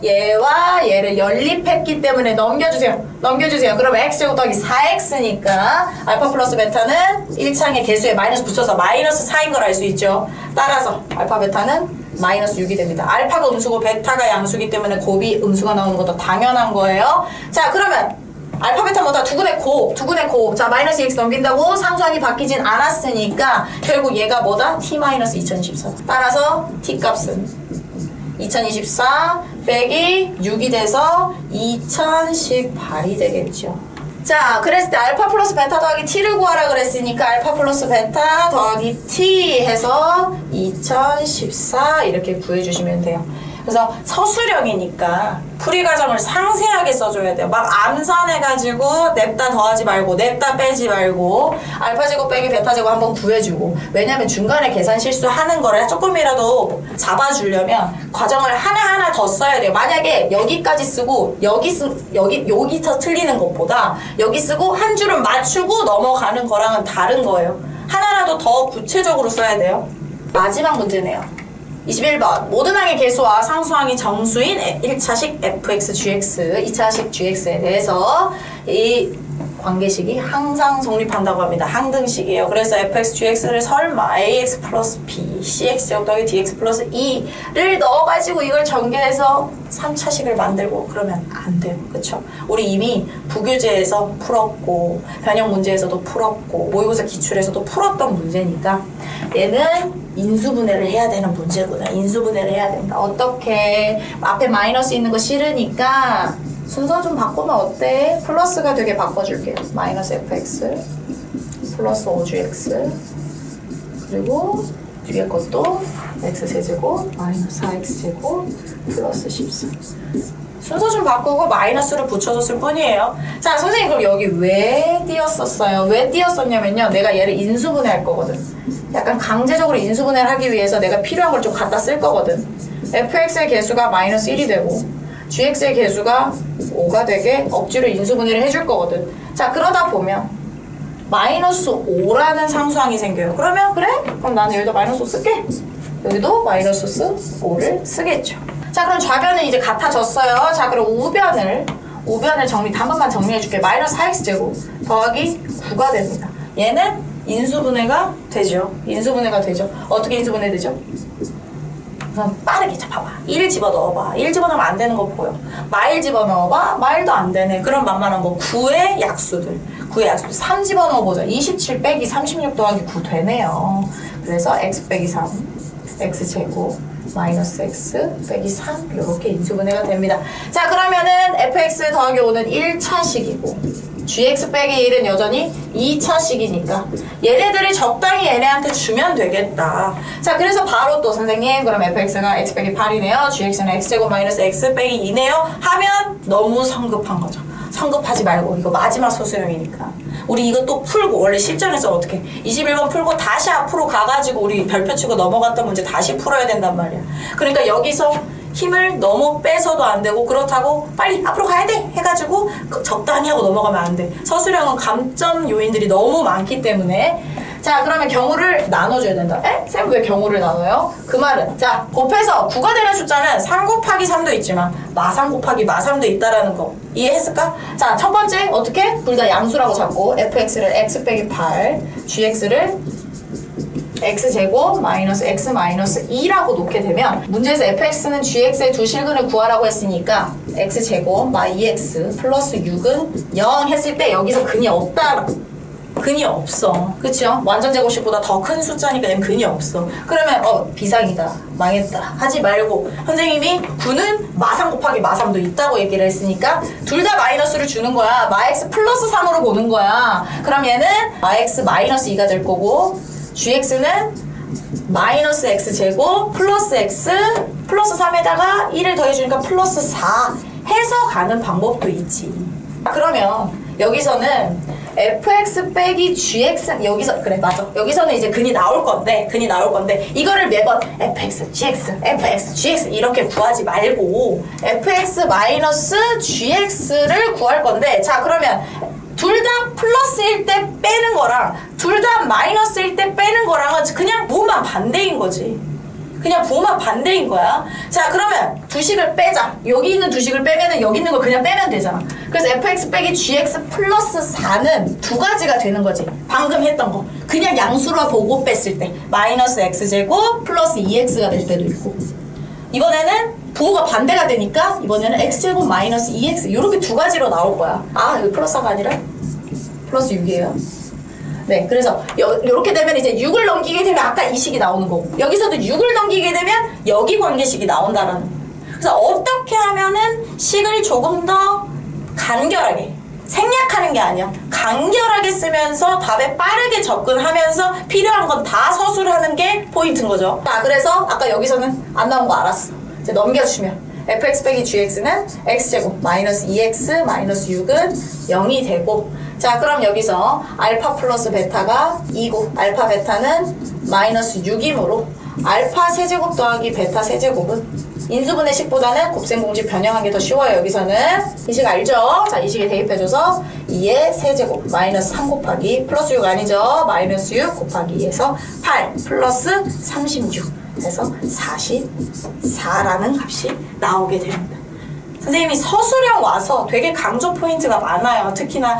얘와 얘를 연립했기 때문에 넘겨주세요. 그럼 x제곱 더하기 4x니까 알파 플러스 베타는 1창의 개수에 마이너스 붙여서 마이너스 4인 걸 알 수 있죠. 따라서 알파 베타는 마이너스 6이 됩니다. 알파가 음수고 베타가 양수기 때문에 곱이 음수가 나오는 것도 당연한 거예요. 자, 그러면 알파 베타 뭐다? 두근의 곱. 자, 마이너스 2x 넘긴다고 상수항이 바뀌진 않았으니까 결국 얘가 뭐다? t-2024. 따라서 t 값은 2024 빼기 6이 돼서 2018이 되겠죠. 자, 그랬을 때 알파 플러스 베타 더하기 t를 구하라 그랬으니까 알파 플러스 베타 더하기 t 해서 2014 이렇게 구해주시면 돼요. 그래서 서술형이니까 풀이 과정을 상세하게 써줘야 돼요. 막 암산해가지고 냅다 더하지 말고 냅다 빼지 말고 알파 제곱 빼기 베타 제곱 한번 구해주고, 왜냐면 중간에 계산 실수하는 거를 조금이라도 잡아주려면 과정을 하나하나 더 써야 돼요. 만약에 여기까지 쓰고 여기서 틀리는 것보다 여기 쓰고 한 줄은 맞추고 넘어가는 거랑은 다른 거예요. 하나라도 더 구체적으로 써야 돼요. 마지막 문제네요. 21번 모든 항의 개수와 상수항이 정수인 1차식 fx, gx, 2차식 gx에 대해서 이 관계식이 항상 성립한다고 합니다. 항등식이에요. 그래서 fx, gx를 설마 ax 플러스 b, cx 제곱 더하기 dx 플러스 2를 넣어가지고 이걸 전개해서 3차식을 만들고 그러면 안 돼요. 그쵸? 우리 이미 부교재에서 풀었고 변형 문제에서도 풀었고 모의고사 기출에서도 풀었던 문제니까 얘는 인수분해를 해야 되는 문제구나. 인수분해를 해야 된다. 어떻게? 앞에 마이너스 있는 거 싫으니까 순서 좀 바꾸면 어때? 플러스가 되게 바꿔줄게요. 마이너스 fx 플러스 5gx 그리고 뒤에 것도 x세제곱 마이너스 4x제곱 플러스 14. 순서 좀 바꾸고 마이너스를 붙여줬을 뿐이에요. 자, 선생님 그럼 여기 왜 띄었었어요? 왜 띄었었냐면요. 내가 얘를 인수분해할 거거든. 약간 강제적으로 인수분해를 하기 위해서 내가 필요한 걸 좀 갖다 쓸 거거든. fx의 개수가 마이너스 1이 되고 gx의 개수가 5가 되게 억지로 인수분해를 해줄 거거든. 자, 그러다 보면 마이너스 5라는 상수항이 생겨요. 그러면 그래? 그럼 나는 여기다 마이너스 5 쓸게. 여기도 마이너스 5를 쓰겠죠. 자, 그럼 좌변은 이제 같아졌어요. 자, 그럼 우변을 한 번만 정리해줄게. 마이너스 4x제곱 더하기 9가 됩니다. 얘는 인수분해가 되죠. 어떻게 인수분해 되죠? 우선 빠르게 잡아봐. 1 집어넣어봐. 1 집어넣으면 안 되는 거 보여. 마일 집어넣어봐. 마일도 안 되네. 그럼 만만한 거 9의 약수들 3 집어넣어보자. 27 빼기 36 더하기 9 되네요. 그래서 x 빼기 3 x제곱 마이너스 x 빼기 3 이렇게 인수분해가 됩니다. 자, 그러면은 fx 더하기 5는 1차식이고 gx 빼기 1은 여전히 2차식이니까 얘네들이 적당히 얘네한테 주면 되겠다. 자, 그래서 바로 또 선생님 그럼 fx가 x 빼기 8이네요. gx는 x제곱 마이너스 x 빼기 2네요. 하면 너무 성급한 거죠. 성급하지 말고 이거 마지막 소수형이니까 우리 이거 또 풀고 원래 실전에서 어떻게 21번 풀고 다시 앞으로 가가지고 우리 별표 치고 넘어갔던 문제 다시 풀어야 된단 말이야. 그러니까 여기서 힘을 너무 빼서도 안 되고 그렇다고 빨리 앞으로 가야 돼 해가지고 적당히 하고 넘어가면 안 돼. 서술형은 감점 요인들이 너무 많기 때문에 자, 그러면 경우를 나눠줘야 된다. 에? 쌤 왜 경우를 나눠요? 그 말은 자, 곱해서 9가 되는 숫자는 3 곱하기 3도 있지만 마3 곱하기 마3도 있다라는 거 이해했을까? 자, 첫 번째 어떻게? 둘 다 양수라고 잡고 fx를 x 빼기 8, gx를 x제곱 마이너스 x 마이너스 2라고 놓게 되면 문제에서 fx는 gx의 두 실근을 구하라고 했으니까 x제곱 마 2x 플러스 6은 0 했을 때 여기서 근이 없다. 근이 없어. 그쵸? 완전 제곱식보다 더 큰 숫자니까 얘는 근이 없어. 그러면 비상이다. 망했다. 하지 말고 선생님이 9는 마3 곱하기 마3도 있다고 얘기를 했으니까 둘 다 마이너스를 주는 거야. 마x 플러스 3으로 보는 거야. 그럼 얘는 max 마이너스 2가 될 거고 gx는 마이너스 x제곱 플러스 x 플러스 3에다가 1을 더해주니까 플러스 4 해서 가는 방법도 있지. 그러면 여기서는 fx 빼기 gx 여기서 그래 맞아. 여기서는 이제 근이 나올 건데 이거를 매번 fx, gx 이렇게 구하지 말고 fx 마이너스 gx를 구할 건데 자 그러면 둘 다 플러스일 때 빼는 거랑 둘 다 마이너스일 때 빼는 거랑은 그냥 부호만 반대인 거지. 그냥 부호만 반대인 거야. 자 그러면 두 식을 빼자. 여기 있는 두 식을 빼면은 여기 있는 거 그냥 빼면 되잖아. 그래서 fx 빼기 gx 플러스 4는 두 가지가 되는 거지. 방금 했던 거 그냥 양수로 보고 뺐을 때 마이너스 x제곱 플러스 2x가 될 때도 있고 이번에는 부호가 반대가 되니까 이번에는 x제곱 마이너스 2x 이렇게 두 가지로 나올 거야. 아 여기 플러스가 아니라 플러스 6이에요. 네, 그래서 요렇게 되면 이제 6을 넘기게 되면 아까 이 식이 나오는 거고 여기서도 6을 넘기게 되면 여기 관계식이 나온다라는 거예요. 그래서 어떻게 하면은 식을 조금 더 간결하게 생략하는 게 아니야. 간결하게 쓰면서 답에 빠르게 접근하면서 필요한 건 다 서술하는 게 포인트인 거죠. 자, 그래서 아까 여기서는 안 나온 거 알았어. 이제 넘겨주면 fx 빼기 gx는 x제곱 마이너스 2x 마이너스 6은 0이 되고 자 그럼 여기서 알파 플러스 베타가 2고 알파 베타는 마이너스 6이므로 알파 세제곱 더하기 베타 세제곱은 인수분해 식보다는 곱셈 공식 변형한 게 더 쉬워요. 여기서는 이 식 알죠? 자 이 식에 대입해줘서 2의 세제곱 마이너스 3 곱하기 플러스 6 아니죠? 마이너스 6 곱하기 2에서 8 플러스 36 해서 44라는 값이 나오게 됩니다. 선생님이 서술형 와서 되게 강조 포인트가 많아요. 특히나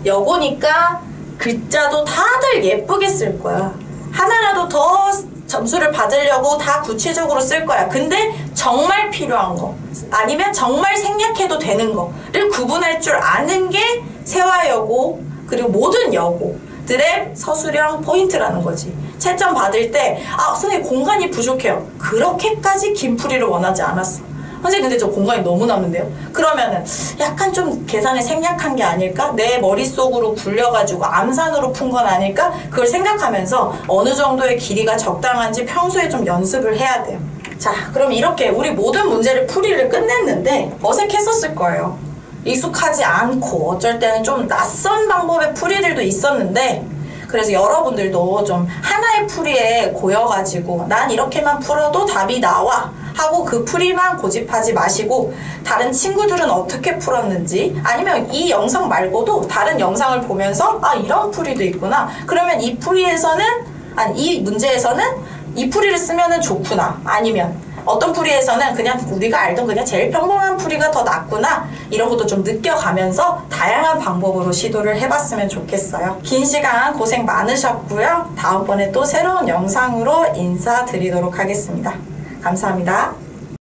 여고니까 글자도 다들 예쁘게 쓸 거야. 하나라도 더 점수를 받으려고 다 구체적으로 쓸 거야. 근데 정말 필요한 거 아니면 정말 생략해도 되는 거를 구분할 줄 아는 게 세화여고 그리고 모든 여고들의 서술형 포인트라는 거지. 채점 받을 때 선생님 공간이 부족해요. 그렇게까지 긴 풀이를 원하지 않았어. 선생님 근데 저 공간이 너무 남는데요? 그러면은 약간 좀 계산에 생략한 게 아닐까? 내 머릿속으로 굴려가지고 암산으로 푼 건 아닐까? 그걸 생각하면서 어느 정도의 길이가 적당한지 평소에 좀 연습을 해야 돼요. 자 그럼 이렇게 우리 모든 문제를 풀이를 끝냈는데 어색했었을 거예요. 익숙하지 않고 어쩔 때는 좀 낯선 방법의 풀이들도 있었는데 그래서 여러분들도 좀 하나의 풀이에 고여가지고 난 이렇게만 풀어도 답이 나와 하고 그 풀이만 고집하지 마시고 다른 친구들은 어떻게 풀었는지 아니면 이 영상 말고도 다른 영상을 보면서 이런 풀이도 있구나 그러면 이 풀이에서는 이 문제에서는 이 풀이를 쓰면은 좋구나 아니면 어떤 풀이에서는 그냥 우리가 알던 그냥 제일 평범한 풀이가 더 낫구나 이런 것도 좀 느껴가면서 다양한 방법으로 시도를 해봤으면 좋겠어요. 긴 시간 고생 많으셨고요. 다음번에 또 새로운 영상으로 인사드리도록 하겠습니다. 감사합니다.